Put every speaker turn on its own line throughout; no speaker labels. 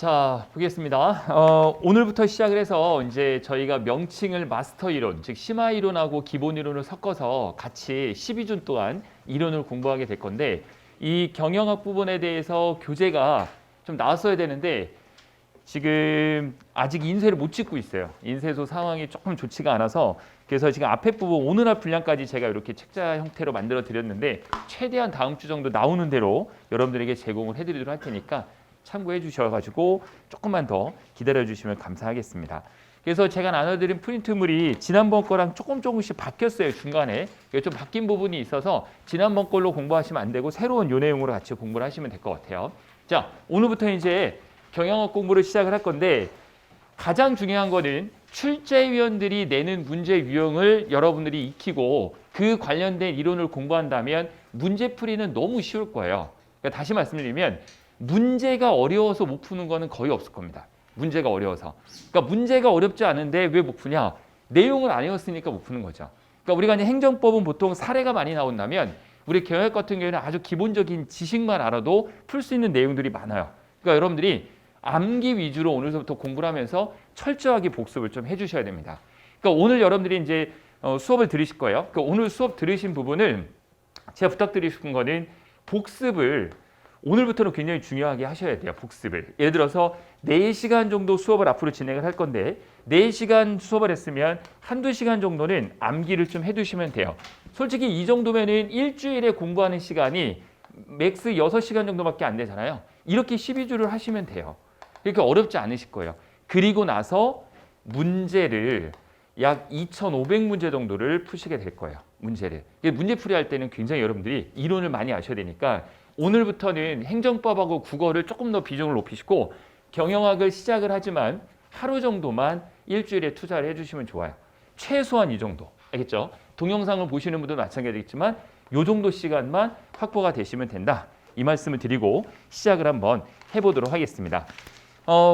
자, 보겠습니다. 오늘부터 시작을 해서 이제 저희가 명칭을 마스터 이론, 즉 심화 이론하고 기본 이론을 섞어서 같이 12주 동안 이론을 공부하게 될 건데 이 경영학 부분에 대해서 교재가 좀 나왔어야 되는데 지금 아직 인쇄를 못 찍고 있어요. 인쇄소 상황이 조금 좋지가 않아서 그래서 지금 앞에 부분 오늘 할 분량까지 제가 이렇게 책자 형태로 만들어 드렸는데 최대한 다음 주 정도 나오는 대로 여러분들에게 제공을 해드리도록 할 테니까 참고해 주셔가지고 조금만 더 기다려 주시면 감사하겠습니다. 그래서 제가 나눠드린 프린트물이 지난번 거랑 조금씩 바뀌었어요. 중간에 좀 바뀐 부분이 있어서 지난번 걸로 공부하시면 안 되고 새로운 요 내용으로 같이 공부를 하시면 될 것 같아요. 자, 오늘부터 이제 경영학 공부를 시작을 할 건데 가장 중요한 거는 출제위원들이 내는 문제 유형을 여러분들이 익히고 그 관련된 이론을 공부한다면 문제풀이는 너무 쉬울 거예요. 그러니까 다시 말씀드리면 문제가 어려워서 못 푸는 거는 거의 없을 겁니다. 문제가 어려워서. 그러니까 문제가 어렵지 않은데 왜 못 푸냐? 내용을 안 외웠으니까 못 푸는 거죠. 그러니까 우리가 이제 행정법은 보통 사례가 많이 나온다면 우리 경영학 같은 경우에는 아주 기본적인 지식만 알아도 풀 수 있는 내용들이 많아요. 그러니까 여러분들이 암기 위주로 오늘부터 공부를 하면서 철저하게 복습을 좀 해주셔야 됩니다. 그러니까 오늘 여러분들이 이제 수업을 들으실 거예요. 그러니까 오늘 수업 들으신 부분은 제가 부탁드리고 싶은 거는 복습을 오늘부터는 굉장히 중요하게 하셔야 돼요. 복습을. 예를 들어서 4시간 정도 수업을 앞으로 진행을 할 건데 4시간 수업을 했으면 한두 시간 정도는 암기를 좀 해두시면 돼요. 솔직히 이 정도면은 일주일에 공부하는 시간이 맥스 6시간 정도밖에 안 되잖아요. 이렇게 12주를 하시면 돼요. 그러니까 어렵지 않으실 거예요. 그리고 나서 문제를 약 2,500문제 정도를 푸시게 될 거예요. 문제를. 문제풀이 할 때는 굉장히 여러분들이 이론을 많이 아셔야 되니까 오늘부터는 행정법하고 국어를 조금 더 비중을 높이시고 경영학을 시작을 하지만 하루 정도만 일주일에 투자를 해주시면 좋아요. 최소한 이 정도. 알겠죠? 동영상을 보시는 분들도 마찬가지겠지만 이 정도 시간만 확보가 되시면 된다. 이 말씀을 드리고 시작을 한번 해보도록 하겠습니다.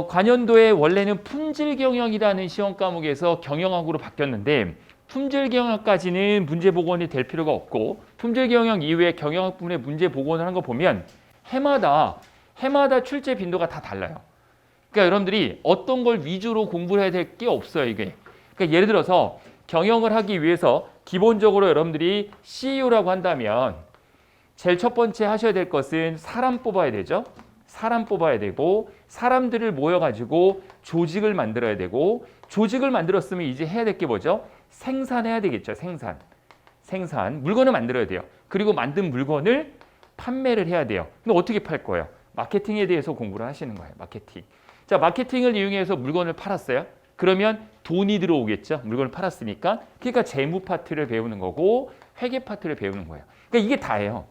관연도에 원래는 품질경영이라는 시험 과목에서 경영학으로 바뀌었는데 품질경영까지는 문제 복원이 될 필요가 없고 품질경영 이후에 경영학 부분에 문제 복원을 한 거 보면 해마다 출제 빈도가 다 달라요. 그러니까 여러분들이 어떤 걸 위주로 공부를 해야 될 게 없어요. 이게. 그러니까 예를 들어서 경영을 하기 위해서 기본적으로 여러분들이 CEO라고 한다면 제일 첫 번째 하셔야 될 것은 사람 뽑아야 되죠. 사람 뽑아야 되고 사람들을 모여가지고 조직을 만들어야 되고 조직을 만들었으면 이제 해야 될 게 뭐죠? 생산해야 되겠죠. 생산. 물건을 만들어야 돼요. 그리고 만든 물건을 판매를 해야 돼요. 근데 어떻게 팔 거예요? 마케팅에 대해서 공부를 하시는 거예요. 마케팅. 자, 마케팅을 이용해서 물건을 팔았어요. 그러면 돈이 들어오겠죠. 물건을 팔았으니까. 그러니까 재무 파트를 배우는 거고 회계 파트를 배우는 거예요. 그러니까 이게 다예요.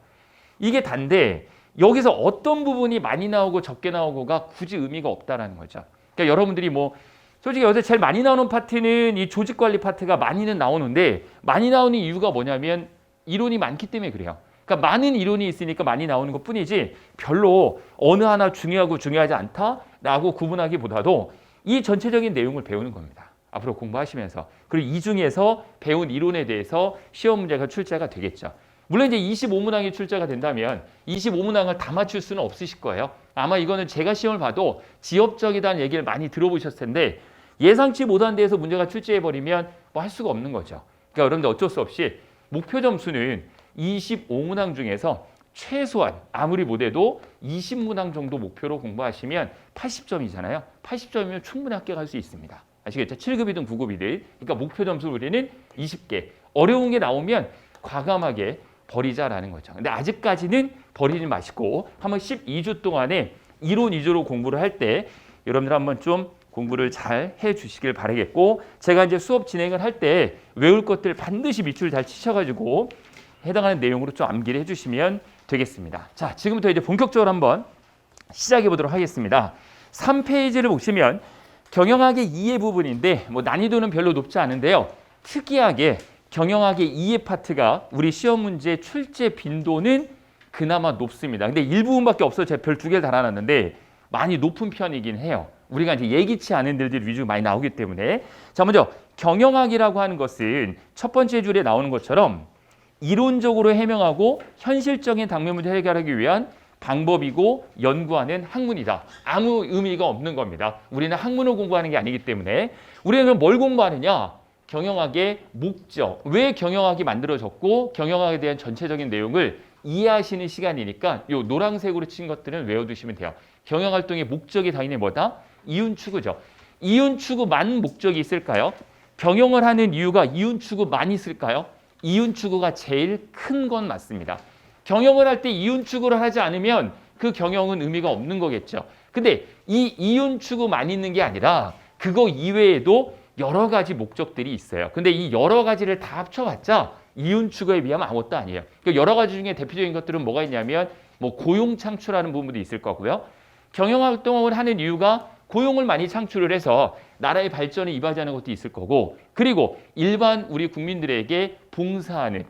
이게 다인데 여기서 어떤 부분이 많이 나오고 적게 나오고가 굳이 의미가 없다라는 거죠. 그러니까 여러분들이 뭐 솔직히 요새 제일 많이 나오는 파트는 이 조직관리 파트가 많이는 나오는데 많이 나오는 이유가 뭐냐면 이론이 많기 때문에 그래요. 그러니까 많은 이론이 있으니까 많이 나오는 것 뿐이지 별로 어느 하나 중요하고 중요하지 않다라고 구분하기보다도 이 전체적인 내용을 배우는 겁니다. 앞으로 공부하시면서. 그리고 이 중에서 배운 이론에 대해서 시험 문제가 출제가 되겠죠. 물론 이제 25문항이 출제가 된다면 25문항을 다 맞출 수는 없으실 거예요. 아마 이거는 제가 시험을 봐도 지엽적이라는 얘기를 많이 들어보셨을 텐데 예상치 못한 데에서 문제가 출제해버리면 뭐 할 수가 없는 거죠. 그러니까 여러분들 어쩔 수 없이 목표 점수는 25문항 중에서 최소한 아무리 못해도 20문항 정도 목표로 공부하시면 80점이잖아요. 80점이면 충분히 합격할 수 있습니다. 아시겠죠? 7급이든 9급이든. 그러니까 목표 점수 우리는 20개. 어려운 게 나오면 과감하게 버리자라는 거죠. 근데 아직까지는 버리지 마시고 한번 12주 동안에 이론 위주로 공부를 할 때 여러분들 한번 좀 공부를 잘 해주시길 바라겠고 제가 이제 수업 진행을 할 때 외울 것들 반드시 밑줄 잘 치셔가지고 해당하는 내용으로 좀 암기를 해주시면 되겠습니다. 자, 지금부터 이제 본격적으로 한번 시작해 보도록 하겠습니다. 3페이지를 보시면 경영학의 이해 부분인데 뭐 난이도는 별로 높지 않은데요. 특이하게 경영학의 이해 파트가 우리 시험 문제 출제 빈도는 그나마 높습니다. 근데 일부분밖에 없어서 제가 별 2개를 달아놨는데 많이 높은 편이긴 해요. 우리가 이제 예기치 않은 일들이 위주로 많이 나오기 때문에. 자, 먼저 경영학이라고 하는 것은 첫 번째 줄에 나오는 것처럼 이론적으로 해명하고 현실적인 당면 문제 해결하기 위한 방법이고 연구하는 학문이다. 아무 의미가 없는 겁니다. 우리는 학문을 공부하는 게 아니기 때문에 우리는 그럼 뭘 공부하느냐? 경영학의 목적, 왜 경영학이 만들어졌고 경영학에 대한 전체적인 내용을 이해하시는 시간이니까 요 노란색으로 친 것들은 외워두시면 돼요. 경영활동의 목적이 당연히 뭐다? 이윤추구죠. 이윤추구만 목적이 있을까요? 경영을 하는 이유가 이윤추구만 있을까요? 이윤추구가 제일 큰 건 맞습니다. 경영을 할 때 이윤추구를 하지 않으면 그 경영은 의미가 없는 거겠죠. 근데 이 이윤추구만 있는 게 아니라 그거 이외에도 여러 가지 목적들이 있어요. 근데 이 여러 가지를 다 합쳐봤자 이윤추구에 비하면 아무것도 아니에요. 그러니까 여러 가지 중에 대표적인 것들은 뭐가 있냐면 뭐 고용 창출하는 부분도 있을 거고요. 경영활동을 하는 이유가 고용을 많이 창출을 해서 나라의 발전에 이바지하는 것도 있을 거고, 그리고 일반 우리 국민들에게 봉사하는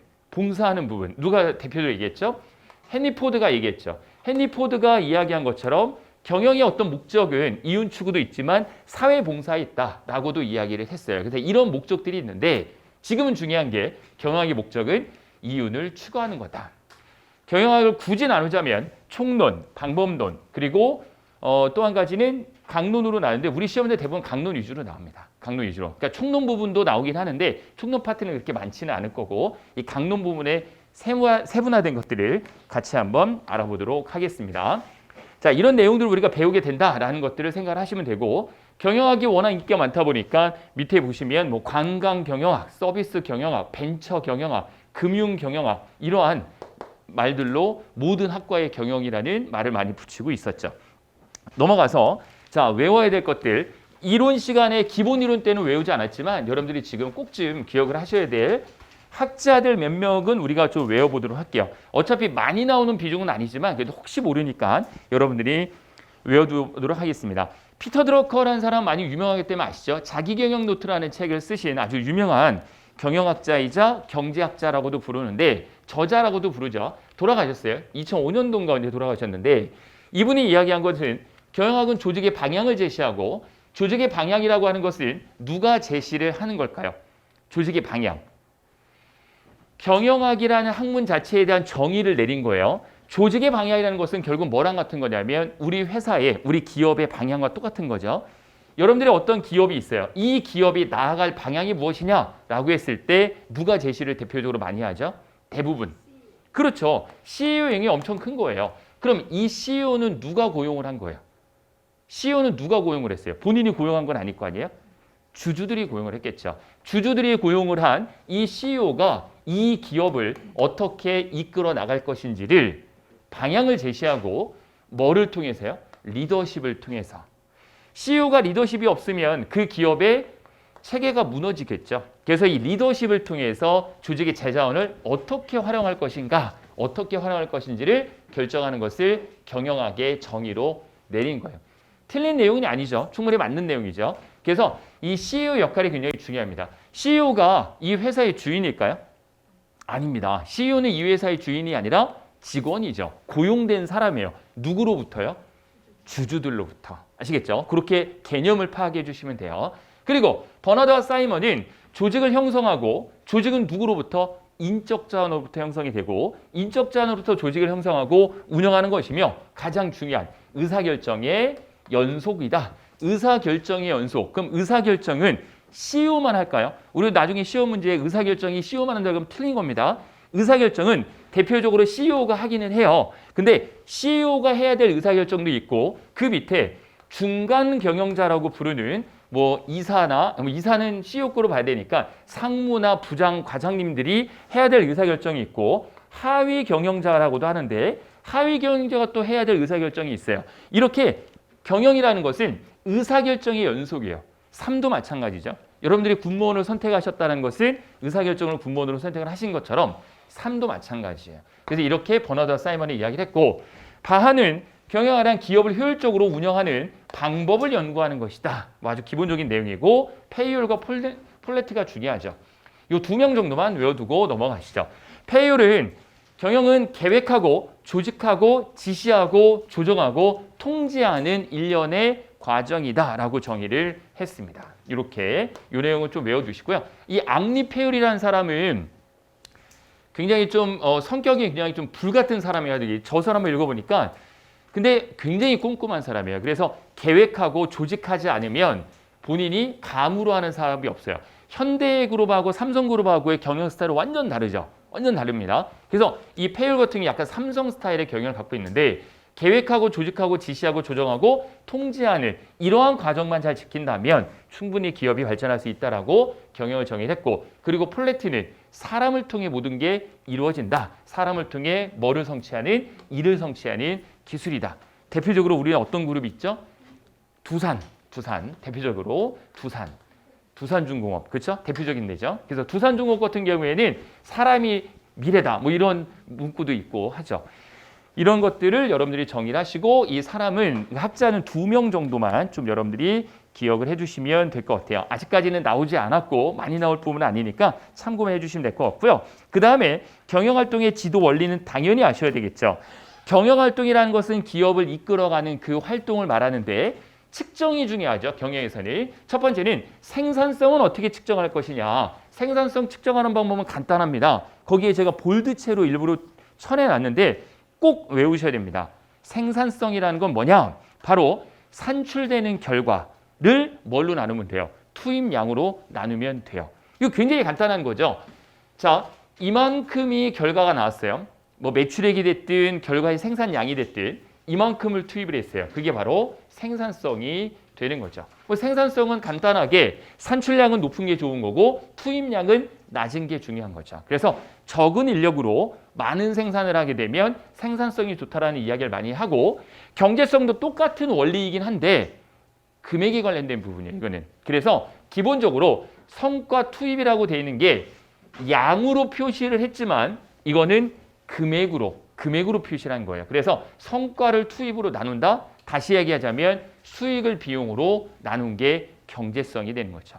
부분, 누가 대표적으로 얘기했죠? 헨리 포드가 얘기했죠. 헨리 포드가 이야기한 것처럼 경영의 어떤 목적은 이윤 추구도 있지만 사회 봉사에 있다라고도 이야기를 했어요. 그래서 이런 목적들이 있는데 지금은 중요한 게 경영학의 목적은 이윤을 추구하는 거다. 경영학을 굳이 나누자면 총론, 방법론, 그리고 또 한 가지는 강론으로 나누는데 우리 시험에 대부분 강론 위주로 나옵니다. 강론 위주로. 그러니까 총론 부분도 나오긴 하는데 총론 파트는 그렇게 많지는 않을 거고 이 강론 부분의 세분화된 것들을 같이 한번 알아보도록 하겠습니다. 자, 이런 내용들을 우리가 배우게 된다라는 것들을 생각을 하시면 되고, 경영학이 워낙 인기가 많다 보니까 밑에 보시면 뭐 관광 경영학, 서비스 경영학, 벤처 경영학, 금융 경영학 이러한 말들로 모든 학과의 경영이라는 말을 많이 붙이고 있었죠. 넘어가서 자, 외워야 될 것들, 이론 시간에 기본 이론 때는 외우지 않았지만 여러분들이 지금 꼭 좀 기억을 하셔야 될 학자들 몇 명은 우리가 좀 외워보도록 할게요. 어차피 많이 나오는 비중은 아니지만 그래도 혹시 모르니까 여러분들이 외워두도록 하겠습니다. 피터 드러커라는 사람 많이 유명하기 때문에 아시죠? 자기경영 노트라는 책을 쓰신 아주 유명한 경영학자이자 경제학자라고도 부르는데 저자라고도 부르죠. 돌아가셨어요. 2005년도인가 언제 돌아가셨는데 이분이 이야기한 것은 경영학은 조직의 방향을 제시하고 조직의 방향이라고 하는 것은 누가 제시를 하는 걸까요? 조직의 방향. 경영학이라는 학문 자체에 대한 정의를 내린 거예요. 조직의 방향이라는 것은 결국 뭐랑 같은 거냐면 우리 회사의, 우리 기업의 방향과 똑같은 거죠. 여러분들의 어떤 기업이 있어요. 이 기업이 나아갈 방향이 무엇이냐라고 했을 때 누가 제시를 대표적으로 많이 하죠? 대부분. 그렇죠. CEO의 영향이 엄청 큰 거예요. 그럼 이 CEO는 누가 고용을 한 거예요? CEO는 누가 고용을 했어요? 본인이 고용한 건 아닐 거 아니에요? 주주들이 고용을 했겠죠. 주주들이 고용을 한 이 CEO가 이 기업을 어떻게 이끌어 나갈 것인지를 방향을 제시하고 뭐를 통해서요? 리더십을 통해서. CEO가 리더십이 없으면 그 기업의 체계가 무너지겠죠. 그래서 이 리더십을 통해서 조직의 재자원을 어떻게 활용할 것인가, 어떻게 활용할 것인지를 결정하는 것을 경영학의 정의로 내린 거예요. 틀린 내용이 아니죠. 충분히 맞는 내용이죠. 그래서 이 CEO 역할이 굉장히 중요합니다. CEO가 이 회사의 주인일까요? 아닙니다. CEO는 이 회사의 주인이 아니라 직원이죠. 고용된 사람이에요. 누구로부터요? 주주들로부터. 아시겠죠? 그렇게 개념을 파악해 주시면 돼요. 그리고 버나드와 사이먼은 조직을 형성하고 조직은 누구로부터? 인적 자원으로부터 형성이 되고 인적 자원으로부터 조직을 형성하고 운영하는 것이며 가장 중요한 의사결정의 연속이다. 의사결정의 연속. 그럼 의사결정은 CEO만 할까요? 우리 나중에 시험 문제에 의사결정이 CEO만 한다 그러면 틀린 겁니다. 의사결정은 대표적으로 CEO가 하기는 해요. 근데 CEO가 해야 될 의사결정도 있고 그 밑에 중간 경영자라고 부르는 뭐 이사나 이사는 CEO 거로 봐야 되니까 상무나 부장, 과장님들이 해야 될 의사결정이 있고 하위 경영자라고도 하는데 하위 경영자가 또 해야 될 의사결정이 있어요. 이렇게 경영이라는 것은 의사결정의 연속이에요. 삶도 마찬가지죠. 여러분들이 군무원을 선택하셨다는 것은 의사결정을 군무원으로 선택을 하신 것처럼 삶도 마찬가지예요. 그래서 이렇게 버나드와 사이먼이 이야기를 했고 바하는 경영하는 기업을 효율적으로 운영하는 방법을 연구하는 것이다. 아주 기본적인 내용이고 페이올과 폴레트가 중요하죠. 이 두 명 정도만 외워두고 넘어가시죠. 페이올은 경영은 계획하고 조직하고 지시하고 조정하고 통제하는 일련의 과정이다라고 정의를 했습니다. 이렇게 이 내용을 좀 외워두시고요. 이 앙리 페이올이라는 사람은 굉장히 좀 성격이 굉장히 좀 불같은 사람이야. 저 사람을 읽어보니까 근데 굉장히 꼼꼼한 사람이에요. 그래서 계획하고 조직하지 않으면 본인이 감으로 하는 사람이 없어요. 현대그룹하고 삼성그룹하고의 경영 스타일은 완전 다르죠. 완전 다릅니다. 그래서 이 페이올 같은 게 약간 삼성 스타일의 경영을 갖고 있는데 계획하고 조직하고 지시하고 조정하고 통제하는 이러한 과정만 잘 지킨다면 충분히 기업이 발전할 수 있다라고 경영을 정의했고, 그리고 플래티는 사람을 통해 모든 게 이루어진다. 사람을 통해 뭐를 성취하는, 일을 성취하는 기술이다. 대표적으로 우리는 어떤 그룹이 있죠? 두산 대표적으로 두산중공업, 그렇죠? 대표적인 데죠. 그래서 두산중공업 같은 경우에는 사람이 미래다, 뭐 이런 문구도 있고 하죠. 이런 것들을 여러분들이 정의를 하시고, 이 사람은 학자는 2명 정도만 좀 여러분들이 기억을 해주시면 될 것 같아요. 아직까지는 나오지 않았고 많이 나올 부분은 아니니까 참고만 해주시면 될 것 같고요. 그 다음에 경영활동의 지도 원리는 당연히 아셔야 되겠죠. 경영활동이라는 것은 기업을 이끌어가는 그 활동을 말하는데 측정이 중요하죠. 경영에서는. 첫 번째는 생산성은 어떻게 측정할 것이냐. 생산성 측정하는 방법은 간단합니다. 거기에 제가 볼드체로 일부러 쳐내놨는데 꼭 외우셔야 됩니다. 생산성이라는 건 뭐냐? 바로 산출되는 결과를 뭘로 나누면 돼요? 투입량으로 나누면 돼요. 이거 굉장히 간단한 거죠. 자, 이만큼이 결과가 나왔어요. 뭐 매출액이 됐든 결과의 생산량이 됐든 이만큼을 투입을 했어요. 그게 바로 생산성이 되는 거죠. 뭐 생산성은 간단하게 산출량은 높은 게 좋은 거고 투입량은 낮은 게 중요한 거죠. 그래서 적은 인력으로 많은 생산을 하게 되면 생산성이 좋다라는 이야기를 많이 하고, 경제성도 똑같은 원리이긴 한데 금액에 관련된 부분이에요. 이거는. 그래서 기본적으로 성과 투입이라고 되어 있는 게 양으로 표시를 했지만 이거는 금액으로 표시를 한 거예요. 그래서 성과를 투입으로 나눈다. 다시 얘기하자면 수익을 비용으로 나눈 게 경제성이 되는 거죠.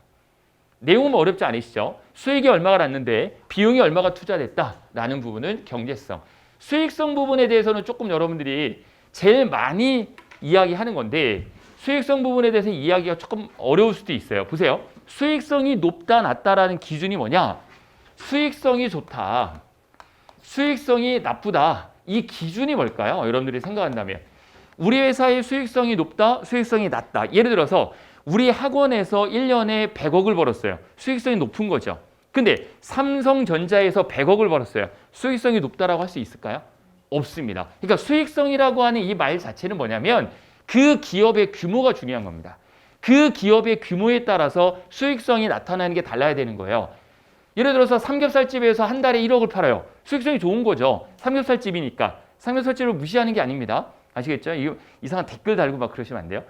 내용은 어렵지 않으시죠? 수익이 얼마가 났는데 비용이 얼마가 투자됐다라는 부분은 경제성. 수익성 부분에 대해서는 조금 여러분들이 제일 많이 이야기하는 건데 수익성 부분에 대해서 이야기가 조금 어려울 수도 있어요. 보세요. 수익성이 높다 낮다라는 기준이 뭐냐? 수익성이 좋다, 수익성이 나쁘다. 이 기준이 뭘까요? 여러분들이 생각한다면. 우리 회사의 수익성이 높다, 수익성이 낮다. 예를 들어서 우리 학원에서 1년에 100억을 벌었어요. 수익성이 높은 거죠. 근데 삼성전자에서 100억을 벌었어요. 수익성이 높다라고 할 수 있을까요? 없습니다. 그러니까 수익성이라고 하는 이 말 자체는 뭐냐면 그 기업의 규모가 중요한 겁니다. 그 기업의 규모에 따라서 수익성이 나타나는 게 달라야 되는 거예요. 예를 들어서 삼겹살집에서 한 달에 1억을 팔아요. 수익성이 좋은 거죠. 삼겹살집이니까. 삼겹살집을 무시하는 게 아닙니다. 아시겠죠? 이상한 댓글 달고 막 그러시면 안 돼요.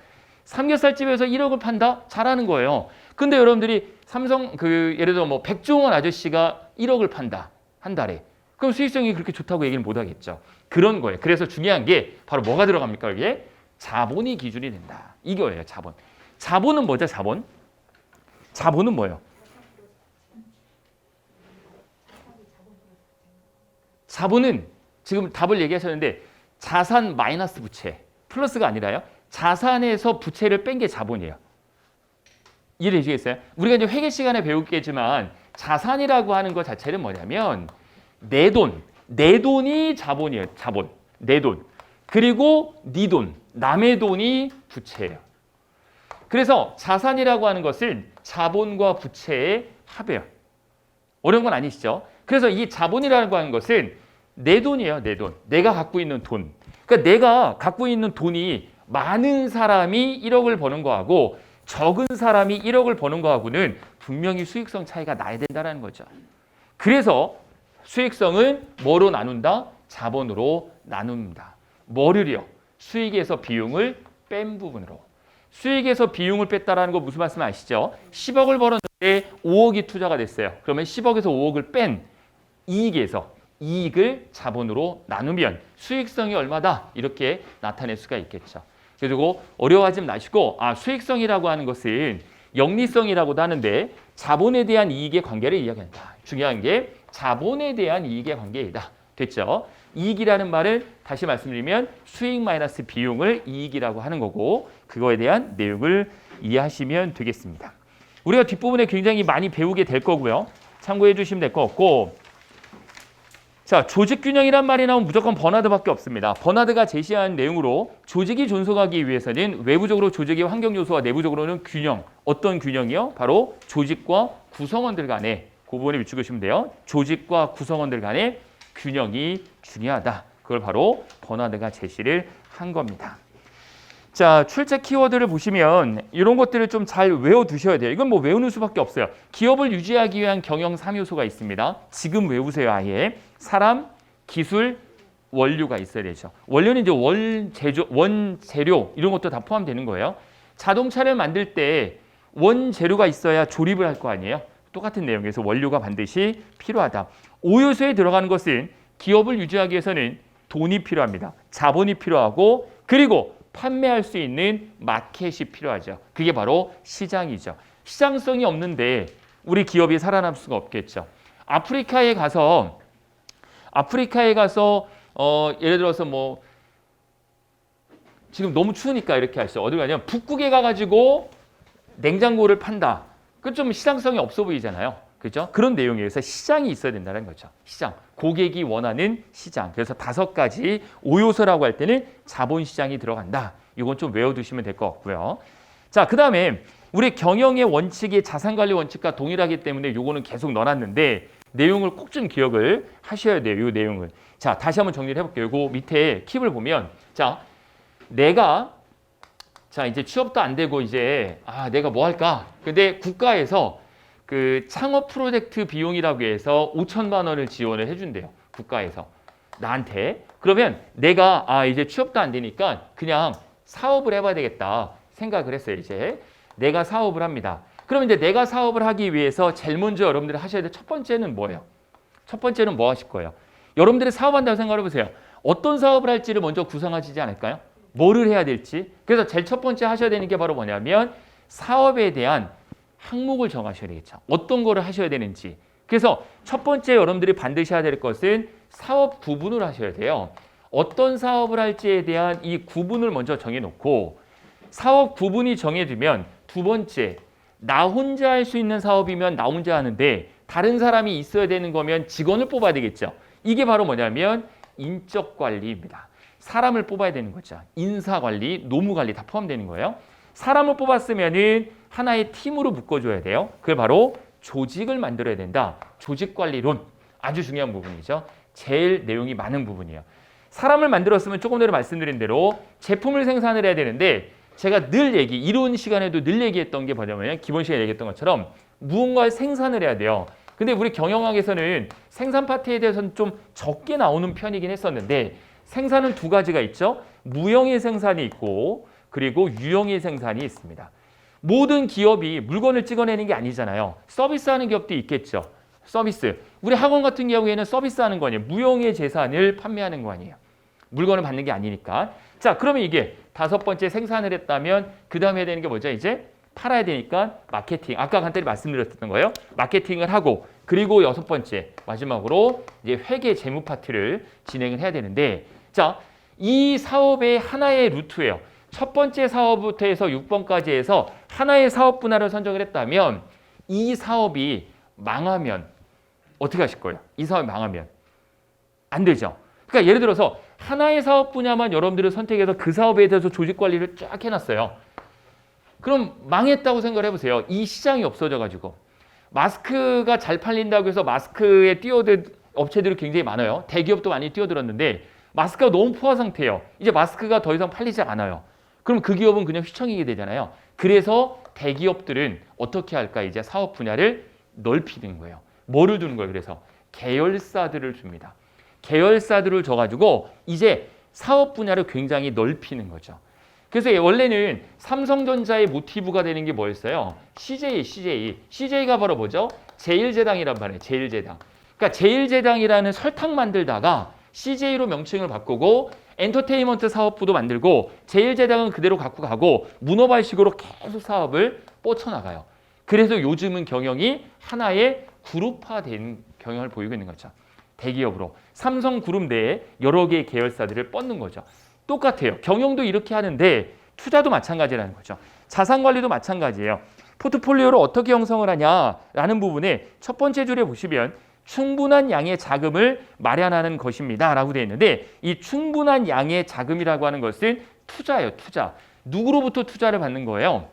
삼겹살집에서 1억을 판다? 잘하는 거예요. 근데 여러분들이 예를 들어 뭐 백종원 아저씨가 1억을 판다. 한 달에. 그럼 수익성이 그렇게 좋다고 얘기는 못 하겠죠. 그런 거예요. 그래서 중요한 게 바로 뭐가 들어갑니까? 여기에? 자본이 기준이 된다. 이거예요. 자본. 자본은 뭐죠? 자본? 자본은 뭐예요? 자본은 지금 답을 얘기하셨는데 자산 마이너스 부채, 플러스가 아니라요. 자산에서 부채를 뺀 게 자본이에요. 이해해 주시겠어요? 우리가 이제 회계 시간에 배우겠지만 자산이라고 하는 것 자체는 뭐냐면 내 돈이 자본이에요. 자본, 내 돈. 그리고 네 돈, 남의 돈이 부채예요. 그래서 자산이라고 하는 것은 자본과 부채의 합이에요. 어려운 건 아니시죠? 그래서 이 자본이라고 하는 것은 내 돈이에요. 내 돈. 내가 갖고 있는 돈. 그러니까 내가 갖고 있는 돈이 많은 사람이 1억을 버는 거하고 적은 사람이 1억을 버는 거하고는 분명히 수익성 차이가 나야 된다는 거죠. 그래서 수익성은 뭐로 나눈다? 자본으로 나눕니다. 뭐를요? 수익에서 비용을 뺀 부분으로. 수익에서 비용을 뺐다라는 거 무슨 말씀 아시죠? 10억을 벌었는데 5억이 투자가 됐어요. 그러면 10억에서 5억을 뺀 이익을 자본으로 나누면 수익성이 얼마다? 이렇게 나타낼 수가 있겠죠. 그리고 어려워하지 마시고 수익성이라고 하는 것은 영리성이라고도 하는데 자본에 대한 이익의 관계를 이야기한다. 중요한 게 자본에 대한 이익의 관계이다. 됐죠? 이익이라는 말을 다시 말씀드리면 수익 마이너스 비용을 이익이라고 하는 거고 그거에 대한 내용을 이해하시면 되겠습니다. 우리가 뒷부분에 굉장히 많이 배우게 될 거고요. 참고해 주시면 될 것 같고 자, 조직 균형이란 말이 나오면 무조건 버나드밖에 없습니다. 버나드가 제시한 내용으로 조직이 존속하기 위해서는 외부적으로 조직의 환경 요소와 내부적으로는 균형. 어떤 균형이요? 바로 조직과 구성원들 간의 그 부분에 위축하시면 돼요. 조직과 구성원들 간의 균형이 중요하다. 그걸 바로 버나드가 제시를 한 겁니다. 자, 출제 키워드를 보시면 이런 것들을 좀 잘 외워두셔야 돼요. 이건 뭐 외우는 수밖에 없어요. 기업을 유지하기 위한 경영 3요소가 있습니다. 지금 외우세요, 아예. 사람, 기술, 원료가 있어야 되죠. 원료는 이제 원재료 이런 것도 다 포함되는 거예요. 자동차를 만들 때 원재료가 있어야 조립을 할 거 아니에요. 똑같은 내용에서 원료가 반드시 필요하다. 5요소에 들어가는 것은 기업을 유지하기 위해서는 돈이 필요합니다. 자본이 필요하고 그리고 판매할 수 있는 마켓이 필요하죠. 그게 바로 시장이죠. 시장성이 없는데 우리 기업이 살아남을 수가 없겠죠. 아프리카에 가서 예를 들어서 뭐 지금 너무 추우니까 이렇게 하시죠. 어디 가냐면 북극에 가가지고 냉장고를 판다. 그 좀 시장성이 없어 보이잖아요. 그렇죠? 그런 내용이에요. 그래서 시장이 있어야 된다는 거죠. 시장. 고객이 원하는 시장. 그래서 5가지 5요소라고 할 때는 자본시장이 들어간다. 이건 좀 외워두시면 될 것 같고요. 자, 그 다음에 우리 경영의 원칙이 자산관리 원칙과 동일하기 때문에 이거는 계속 넣어놨는데 내용을 꼭 좀 기억을 하셔야 돼요. 이 내용을. 자, 다시 한번 정리를 해볼게요. 이거 밑에 킵을 보면 자, 이제 취업도 안 되고 이제 내가 뭐 할까? 근데 국가에서 그 창업 프로젝트 비용이라고 해서 5천만 원을 지원을 해준대요. 국가에서 나한테. 그러면 내가 이제 취업도 안 되니까 그냥 사업을 해봐야 되겠다 생각을 했어요. 이제 내가 사업을 합니다. 그럼 이제 내가 사업을 하기 위해서 제일 먼저 여러분들이 하셔야 될 첫 번째는 뭐예요? 첫 번째는 뭐 하실 거예요? 여러분들이 사업한다고 생각해 보세요. 어떤 사업을 할지를 먼저 구상하시지 않을까요? 뭐를 해야 될지. 그래서 제일 첫 번째 하셔야 되는 게 바로 뭐냐면 사업에 대한 항목을 정하셔야 되겠죠. 어떤 거를 하셔야 되는지. 그래서 첫 번째 여러분들이 반드시 해야 될 것은 사업 구분을 하셔야 돼요. 어떤 사업을 할지에 대한 이 구분을 먼저 정해놓고 사업 구분이 정해지면 두 번째, 나 혼자 할 수 있는 사업이면 나 혼자 하는데 다른 사람이 있어야 되는 거면 직원을 뽑아야 되겠죠. 이게 바로 뭐냐면 인적 관리입니다. 사람을 뽑아야 되는 거죠. 인사관리, 노무관리 다 포함되는 거예요. 사람을 뽑았으면은 하나의 팀으로 묶어줘야 돼요. 그게 바로 조직을 만들어야 된다. 조직관리론 아주 중요한 부분이죠. 제일 내용이 많은 부분이에요. 사람을 만들었으면 조금 전에 말씀드린 대로 제품을 생산을 해야 되는데 제가 늘 이론 시간에도 늘 얘기했던 게 뭐냐면 기본 시간에 얘기했던 것처럼 무언가를 생산을 해야 돼요. 근데 우리 경영학에서는 생산 파트에 대해서는 좀 적게 나오는 편이긴 했었는데 생산은 두 가지가 있죠. 무형의 생산이 있고 그리고 유형의 생산이 있습니다. 모든 기업이 물건을 찍어내는 게 아니잖아요. 서비스하는 기업도 있겠죠. 서비스. 우리 학원 같은 경우에는 서비스하는 거 아니에요. 무형의 재산을 판매하는 거 아니에요. 물건을 받는 게 아니니까. 자, 그러면 이게 5번째 생산을 했다면 그 다음에 해야 되는 게 뭐죠? 이제 팔아야 되니까 마케팅. 아까 간단히 말씀드렸던 거예요. 마케팅을 하고 그리고 6번째 마지막으로 이제 회계 재무 파트를 진행을 해야 되는데 자, 이 사업의 하나의 루트예요. 첫 번째 사업부터 해서 6번까지 해서 하나의 사업 분야를 선정을 했다면 이 사업이 망하면 어떻게 하실 거예요? 이 사업이 망하면 안 되죠. 그러니까 예를 들어서 하나의 사업 분야만 여러분들이 선택해서 그 사업에 대해서 조직 관리를 쫙 해놨어요. 그럼 망했다고 생각을 해보세요. 이 시장이 없어져가지고 마스크가 잘 팔린다고 해서 마스크에 뛰어든 업체들이 굉장히 많아요. 대기업도 많이 뛰어들었는데 마스크가 너무 포화 상태예요. 이제 마스크가 더 이상 팔리지 않아요. 그럼 그 기업은 그냥 휘청이게 되잖아요. 그래서 대기업들은 어떻게 할까? 이제 사업 분야를 넓히는 거예요. 뭐를 두는 거예요? 그래서 계열사들을 줍니다. 계열사들을 줘가지고 이제 사업 분야를 굉장히 넓히는 거죠. 그래서 원래는 삼성전자의 모티브가 되는 게 뭐였어요? CJ가 바로 뭐죠? 제일제당이란 말이에요. 제일제당. 그러니까 제일제당이라는 설탕 만들다가 CJ로 명칭을 바꾸고 엔터테인먼트 사업부도 만들고 제일제당은 그대로 갖고 가고 문어발식으로 계속 사업을 뻗쳐나가요. 그래서 요즘은 경영이 하나의 그룹화된 경영을 보이고 있는 거죠. 대기업으로. 삼성그룹 내에 여러 개의 계열사들을 뻗는 거죠. 똑같아요. 경영도 이렇게 하는데 투자도 마찬가지라는 거죠. 자산관리도 마찬가지예요. 포트폴리오를 어떻게 형성을 하냐라는 부분에 첫 번째 줄에 보시면 충분한 양의 자금을 마련하는 것입니다. 라고 되어 있는데 이 충분한 양의 자금이라고 하는 것은 투자예요. 투자. 누구로부터 투자를 받는 거예요?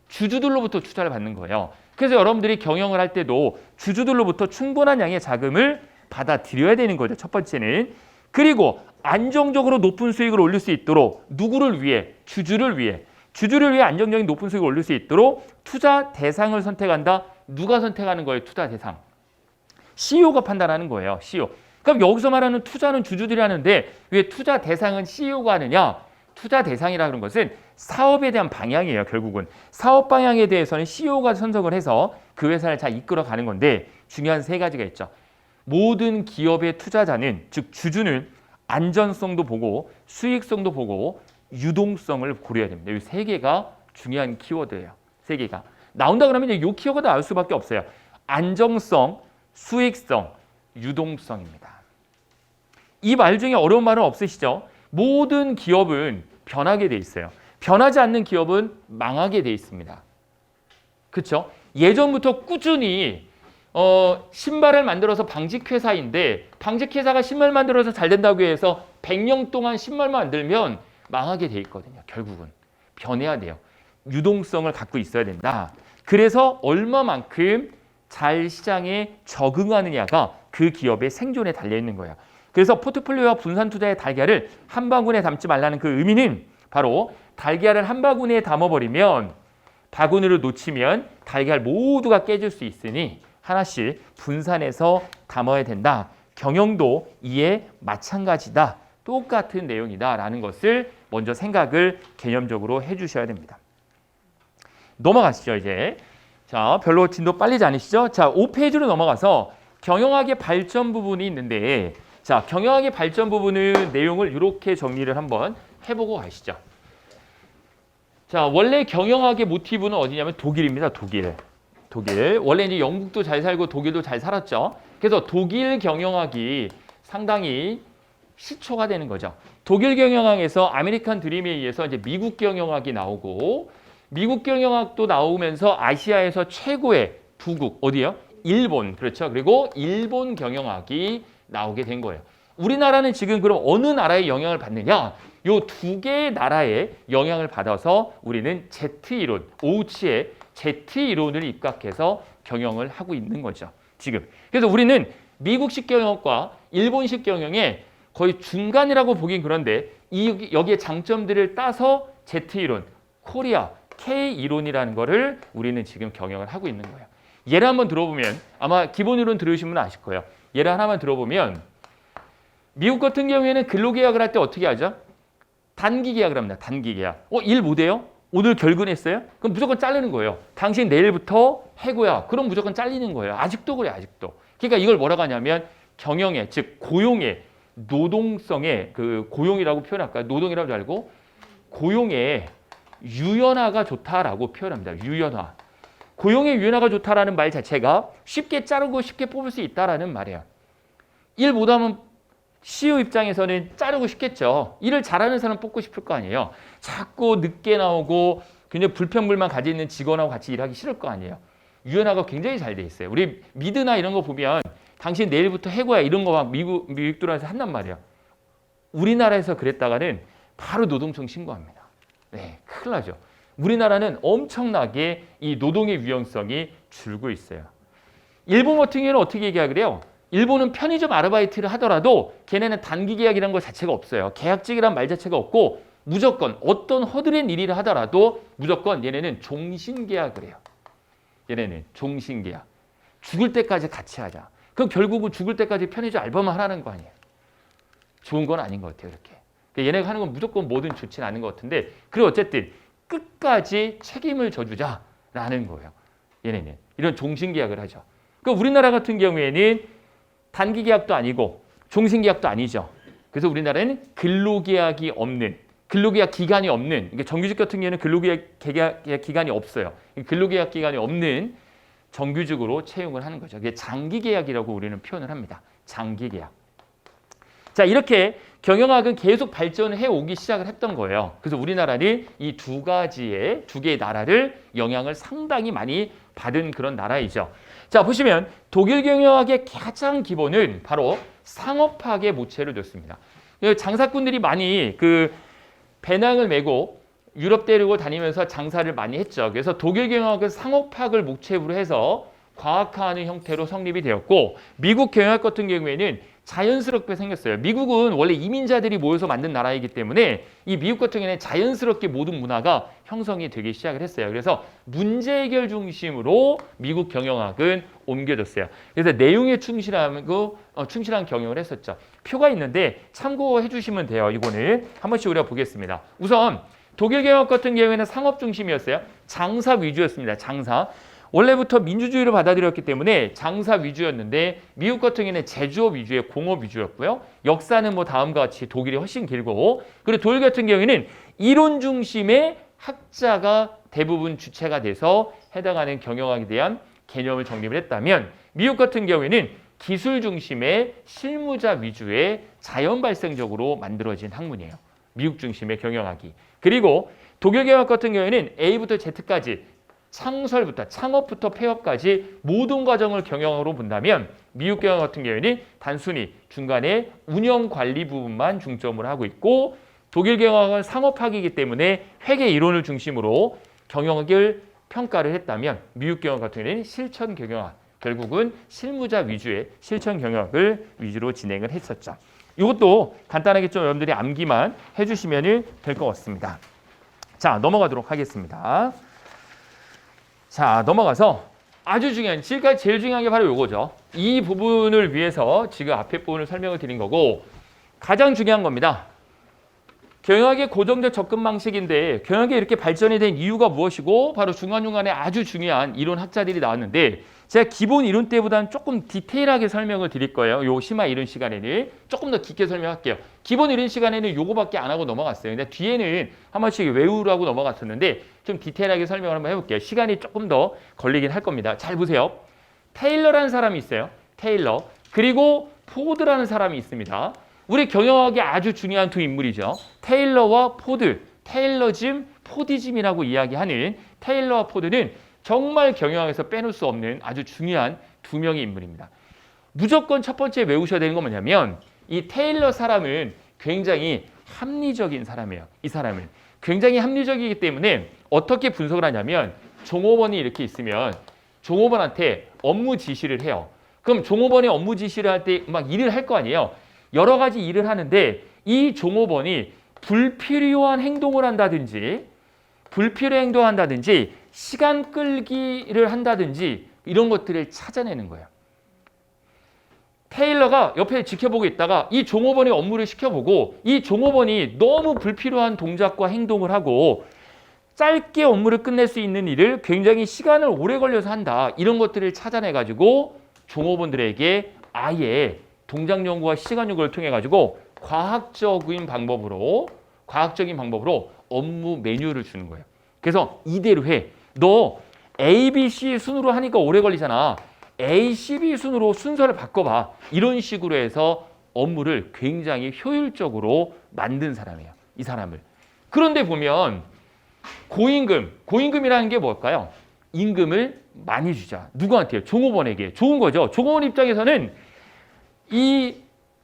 주주들로부터 투자를 받는 거예요. 그래서 여러분들이 경영을 할 때도 주주들로부터 충분한 양의 자금을 받아들여야 되는 거죠. 첫 번째는. 그리고 안정적으로 높은 수익을 올릴 수 있도록 누구를 위해? 주주를 위해. 주주를 위해 안정적인 높은 수익을 올릴 수 있도록 투자 대상을 선택한다. 누가 선택하는 거예요? 투자 대상. CEO가 판단하는 거예요. CEO. 그럼 여기서 말하는 투자는 주주들이 하는데 왜 투자 대상은 CEO가 하느냐? 투자 대상이라는 것은 사업에 대한 방향이에요. 결국은. 사업 방향에 대해서는 CEO가 선정을 해서 그 회사를 잘 이끌어가는 건데 중요한 세 가지가 있죠. 모든 기업의 투자자는, 즉 주주는 안전성도 보고 수익성도 보고 유동성을 고려해야 됩니다. 이 세 개가 중요한 키워드예요. 세 개가. 나온다 그러면 이 키워드가 나올 수밖에 없어요. 안정성, 수익성, 유동성입니다. 이 말 중에 어려운 말은 없으시죠? 모든 기업은 변하게 돼 있어요. 변하지 않는 기업은 망하게 돼 있습니다. 그렇죠? 예전부터 꾸준히 신발을 만들어서 방직회사인데 방직회사가 신발 만들어서 잘 된다고 해서 100년 동안 신발만 만들면 망하게 돼 있거든요. 결국은. 변해야 돼요. 유동성을 갖고 있어야 된다. 그래서 얼마만큼 잘 시장에 적응하느냐가 그 기업의 생존에 달려있는 거예요. 그래서 포트폴리오와 분산 투자의 달걀을 한 바구니에 담지 말라는 그 의미는 바로 달걀을 한 바구니에 담아버리면 바구니를 놓치면 달걀 모두가 깨질 수 있으니 하나씩 분산해서 담아야 된다. 경영도 이에 마찬가지다. 똑같은 내용이다라는 것을 먼저 생각을 개념적으로 해주셔야 됩니다. 넘어가시죠 이제. 자, 별로 진도 빨리지 않으시죠? 자, 5페이지로 넘어가서 경영학의 발전 부분이 있는데 자, 경영학의 발전 부분은 내용을 이렇게 정리를 한번 해보고 가시죠. 자, 원래 경영학의 모티브는 어디냐면 독일입니다. 독일. 원래 이제 영국도 잘 살고 독일도 잘 살았죠. 그래서 독일 경영학이 상당히 시초가 되는 거죠. 독일 경영학에서 아메리칸 드림에 의해서 이제 미국 경영학이 나오고 미국 경영학도 나오면서 아시아에서 최고의 부국 어디요? 일본. 그렇죠. 그리고 일본 경영학이 나오게 된 거예요. 우리나라는 지금 그럼 어느 나라의 영향을 받느냐? 요 두 개의 나라의 영향을 받아서 우리는 Z이론, 오우치의 Z이론을 입각해서 경영을 하고 있는 거죠. 지금. 그래서 우리는 미국식 경영과 일본식 경영의 거의 중간이라고 보긴 그런데 여기에 장점들을 따서 Z이론, 코리아, K이론이라는 거를 우리는 지금 경영을 하고 있는 거예요. 예를 한번 들어보면 아마 기본이론 들으신 분은 아실 거예요. 예를 하나만 들어보면 미국 같은 경우에는 근로계약을 할 때 어떻게 하죠? 단기 계약을 합니다. 단기 계약. 일 못해요? 오늘 결근했어요? 그럼 무조건 자르는 거예요. 당신 내일부터 해고야. 그럼 무조건 잘리는 거예요. 아직도 그래, 아직도. 그러니까 이걸 뭐라고 하냐면 경영의, 즉 고용의, 노동성의 그 고용이라고 표현할까요? 노동이라고 줄 알고 고용의 유연화가 좋다라고 표현합니다. 유연화. 고용의 유연화가 좋다라는 말 자체가 쉽게 자르고 쉽게 뽑을 수 있다라는 말이에요. 일 못하면 CEO 입장에서는 자르고 싶겠죠. 일을 잘하는 사람 뽑고 싶을 거 아니에요. 자꾸 늦게 나오고 굉장히 불평불만 가지고 있는 직원하고 같이 일하기 싫을 거 아니에요. 유연화가 굉장히 잘 돼 있어요. 우리 미드나 이런 거 보면 당신 내일부터 해고야 이런 거 막 미국 들어와서 한단 말이에요. 우리나라에서 그랬다가는 바로 노동청 신고합니다. 네, 큰일 나죠. 우리나라는 엄청나게 이 노동의 유연성이 줄고 있어요. 일본 같은 경우는 어떻게 얘기하고 그래요? 일본은 편의점 아르바이트를 하더라도 걔네는 단기 계약이라는 것 자체가 없어요. 계약직이란 말 자체가 없고 무조건 어떤 허드렛 일을 하더라도 무조건 얘네는 종신계약을 해요. 얘네는 종신계약. 죽을 때까지 같이 하자. 그럼 결국은 죽을 때까지 편의점 알바만 하라는 거 아니에요. 좋은 건 아닌 것 같아요. 이렇게. 그러니까 얘네가 하는 건 무조건 뭐든 좋지는 않은 것 같은데 그리고 어쨌든 끝까지 책임을 져주자라는 거예요. 얘네는. 이런 종신계약을 하죠. 그러니까 우리나라 같은 경우에는 단기 계약도 아니고 종신 계약도 아니죠. 그래서 우리나라는 근로계약이 없는, 근로계약 기간이 없는, 그러니까 정규직 같은 경우에는 근로계약 기간이 없어요. 근로계약 기간이 없는 정규직으로 채용을 하는 거죠. 그게 장기 계약이라고 우리는 표현을 합니다. 장기 계약. 자, 이렇게 경영학은 계속 발전해 오기 시작을 했던 거예요. 그래서 우리나라는 이 두 개의 나라를 영향을 상당히 많이 받은 그런 나라이죠. 자, 보시면 독일 경영학의 가장 기본은 바로 상업학의 모체를 뒀습니다. 장사꾼들이 많이 그 배낭을 메고 유럽 대륙을 다니면서 장사를 많이 했죠. 그래서 독일 경영학은 상업학을 모체로 해서 과학화하는 형태로 성립이 되었고, 미국 경영학 같은 경우에는 자연스럽게 생겼어요. 미국은 원래 이민자들이 모여서 만든 나라이기 때문에 이 미국 같은 경우에는 자연스럽게 모든 문화가 형성이 되기 시작을 했어요. 그래서 문제 해결 중심으로 미국 경영학은 옮겨졌어요. 그래서 내용에 충실한 경영을 했었죠. 표가 있는데 참고해 주시면 돼요. 이거는 한 번씩 우리가 보겠습니다. 우선 독일 경영학 같은 경우에는 상업 중심이었어요. 장사 위주였습니다. 장사. 원래부터 민주주의를 받아들였기 때문에 장사 위주였는데, 미국 같은 경우에는 제조업 위주의 공업 위주였고요. 역사는 뭐 다음과 같이 독일이 훨씬 길고, 그리고 독일 같은 경우에는 이론 중심의 학자가 대부분 주체가 돼서 해당하는 경영학에 대한 개념을 정립을 했다면, 미국 같은 경우에는 기술 중심의 실무자 위주의 자연 발생적으로 만들어진 학문이에요. 미국 중심의 경영학이. 그리고 독일 경영학 같은 경우에는 A부터 Z까지 창설부터 창업부터 폐업까지 모든 과정을 경영으로 본다면, 미국 경영 같은 경우에는 단순히 중간에 운영 관리 부분만 중점을 하고 있고, 독일 경영은 상업학이기 때문에 회계 이론을 중심으로 경영학을 평가를 했다면, 미국 경영 같은 경우에는 실천 경영학, 결국은 실무자 위주의 실천 경영학을 위주로 진행을 했었죠. 이것도 간단하게 좀 여러분들이 암기만 해주시면 될 것 같습니다. 자, 넘어가도록 하겠습니다. 자, 넘어가서 아주 중요한, 지금까지 제일 중요한 게 바로 이거죠. 이 부분을 위해서 지금 앞에 부분을 설명을 드린 거고, 가장 중요한 겁니다. 경영학의 고정적 접근 방식인데, 경영학이 이렇게 발전이 된 이유가 무엇이고, 바로 중간중간에 아주 중요한 이론 학자들이 나왔는데, 제가 기본 이론 때보다는 조금 디테일하게 설명을 드릴 거예요. 요 심화 이론 시간에는 조금 더 깊게 설명할게요. 기본 이론 시간에는 요거밖에 안 하고 넘어갔어요. 근데 뒤에는 한 번씩 외우라고 넘어갔었는데, 좀 디테일하게 설명을 한번 해볼게요. 시간이 조금 더 걸리긴 할 겁니다. 잘 보세요. 테일러라는 사람이 있어요. 테일러. 그리고 포드라는 사람이 있습니다. 우리 경영학의 아주 중요한 두 인물이죠. 테일러와 포드. 테일러즘, 포디즘이라고 이야기하는 테일러와 포드는 정말 경영학에서 빼놓을 수 없는 아주 중요한 두 명의 인물입니다. 무조건 첫 번째 외우셔야 되는 건 뭐냐면, 이 테일러 사람은 굉장히 합리적인 사람이에요. 이 사람은 굉장히 합리적이기 때문에 어떻게 분석을 하냐면, 종업원이 이렇게 있으면 종업원한테 업무 지시를 해요. 그럼 종업원이 업무 지시를 할 때 막 일을 할 거 아니에요. 여러 가지 일을 하는데, 이 종업원이 불필요한 행동을 한다든지 시간 끌기를 한다든지 이런 것들을 찾아내는 거예요. 테일러가 옆에 지켜보고 있다가 이 종업원의 업무를 시켜보고, 이 종업원이 너무 불필요한 동작과 행동을 하고 짧게 업무를 끝낼 수 있는 일을 굉장히 시간을 오래 걸려서 한다, 이런 것들을 찾아내가지고 종업원들에게 아예 동작 연구와 시간 연구를 통해 가지고 과학적인 방법으로 업무 매뉴얼을 주는 거예요. 그래서 이대로 해. 너 A, B, C 순으로 하니까 오래 걸리잖아. A, C, B 순으로 순서를 바꿔봐. 이런 식으로 해서 업무를 굉장히 효율적으로 만든 사람이에요. 이 사람을. 그런데 보면 고임금이라는 게 뭘까요? 임금을 많이 주자. 누구한테요? 종업원에게. 좋은 거죠. 종업원 입장에서는 이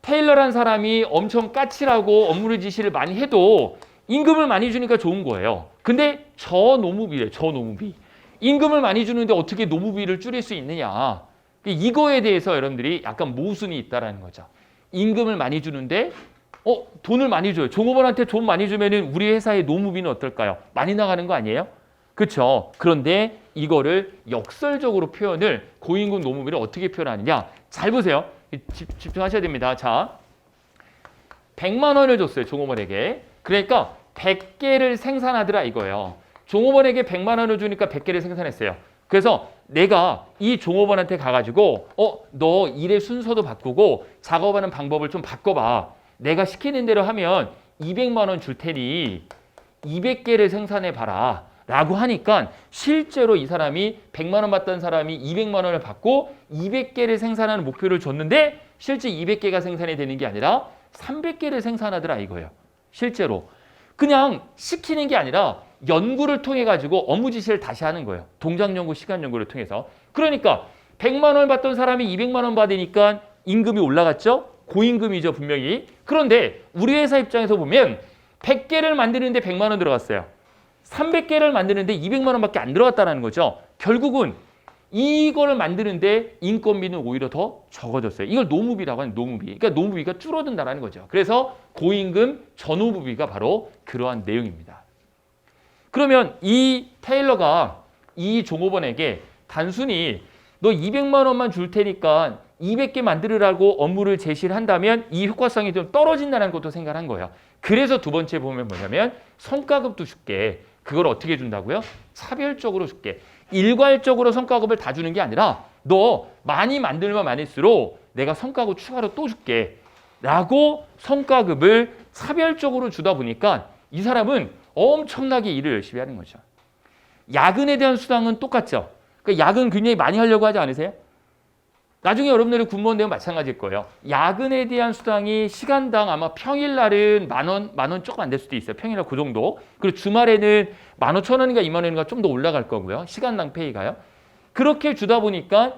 테일러란 사람이 엄청 까칠하고 업무를 지시를 많이 해도 임금을 많이 주니까 좋은 거예요. 근데 저노무비래요. 저노무비. 임금을 많이 주는데 어떻게 노무비를 줄일 수 있느냐. 이거에 대해서 여러분들이 약간 모순이 있다는 거죠. 임금을 많이 주는데 돈을 많이 줘요. 종업원한테 돈 많이 주면은 우리 회사의 노무비는 어떨까요? 많이 나가는 거 아니에요? 그렇죠. 그런데 이거를 역설적으로 표현을, 고임금 노무비를 어떻게 표현하느냐. 잘 보세요. 집중하셔야 됩니다. 자, 100만 원을 줬어요. 종업원에게. 그러니까 100개를 생산하더라 이거예요. 종업원에게 100만 원을 주니까 100개를 생산했어요. 그래서 내가 이 종업원한테 가가지고 너 일의 순서도 바꾸고 작업하는 방법을 좀 바꿔봐. 내가 시키는 대로 하면 200만 원 줄 테니 200개를 생산해봐라 라고 하니까, 실제로 이 사람이 100만 원 받던 사람이 200만 원을 받고 200개를 생산하는 목표를 줬는데, 실제 200개가 생산이 되는 게 아니라 300개를 생산하더라 이거예요. 실제로. 그냥 시키는 게 아니라 연구를 통해 가지고 업무 지시를 다시 하는 거예요. 동작 연구, 시간 연구를 통해서. 그러니까 100만 원 받던 사람이 200만 원 받으니까 임금이 올라갔죠? 고임금이죠, 분명히. 그런데 우리 회사 입장에서 보면 100개를 만드는데 100만 원 들어갔어요. 300개를 만드는데 200만 원밖에 안 들어갔다는 거죠. 결국은 이거를 만드는데 인건비는 오히려 더 적어졌어요. 이걸 노무비라고 하는 노무비. 그러니까 노무비가 줄어든다는 거죠. 그래서 고임금 전후부비가 바로 그러한 내용입니다. 그러면 이 테일러가 이 종업원에게 단순히 너 200만 원만 줄 테니까 200개 만들으라고 업무를 제시를 한다면 이 효과성이 좀 떨어진다는 것도 생각한 거예요. 그래서 두 번째 보면 뭐냐면 성과급도 줄게. 그걸 어떻게 준다고요? 차별적으로 줄게. 일괄적으로 성과급을 다 주는 게 아니라 너 많이 만들면 많을수록 내가 성과급 추가로 또 줄게. 라고 성과급을 차별적으로 주다 보니까 이 사람은 엄청나게 일을 열심히 하는 거죠. 야근에 대한 수당은 똑같죠. 그러니까 야근 굉장히 많이 하려고 하지 않으세요? 나중에 여러분들이 군무원 되면 마찬가지일 거예요. 야근에 대한 수당이 시간당 아마 평일날은 만 원 조금 안 될 수도 있어요. 평일날 그 정도. 그리고 주말에는 15,000원인가 2만 원인가 좀 더 올라갈 거고요. 시간당 페이가요. 그렇게 주다 보니까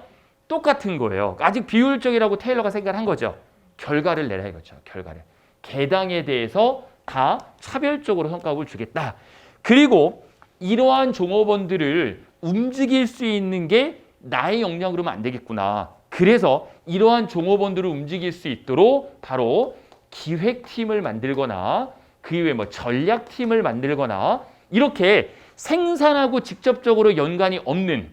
똑같은 거예요. 아직 비효율적이라고 테일러가 생각한 거죠. 결과를 내라 이거죠. 결과를. 개당에 대해서 다 차별적으로 성과급을 주겠다. 그리고 이러한 종업원들을 움직일 수 있는 게 나의 역량으로는 안 되겠구나. 그래서 이러한 종업원들을 움직일 수 있도록 바로 기획팀을 만들거나 그 이외에 뭐 전략팀을 만들거나 이렇게 생산하고 직접적으로 연관이 없는,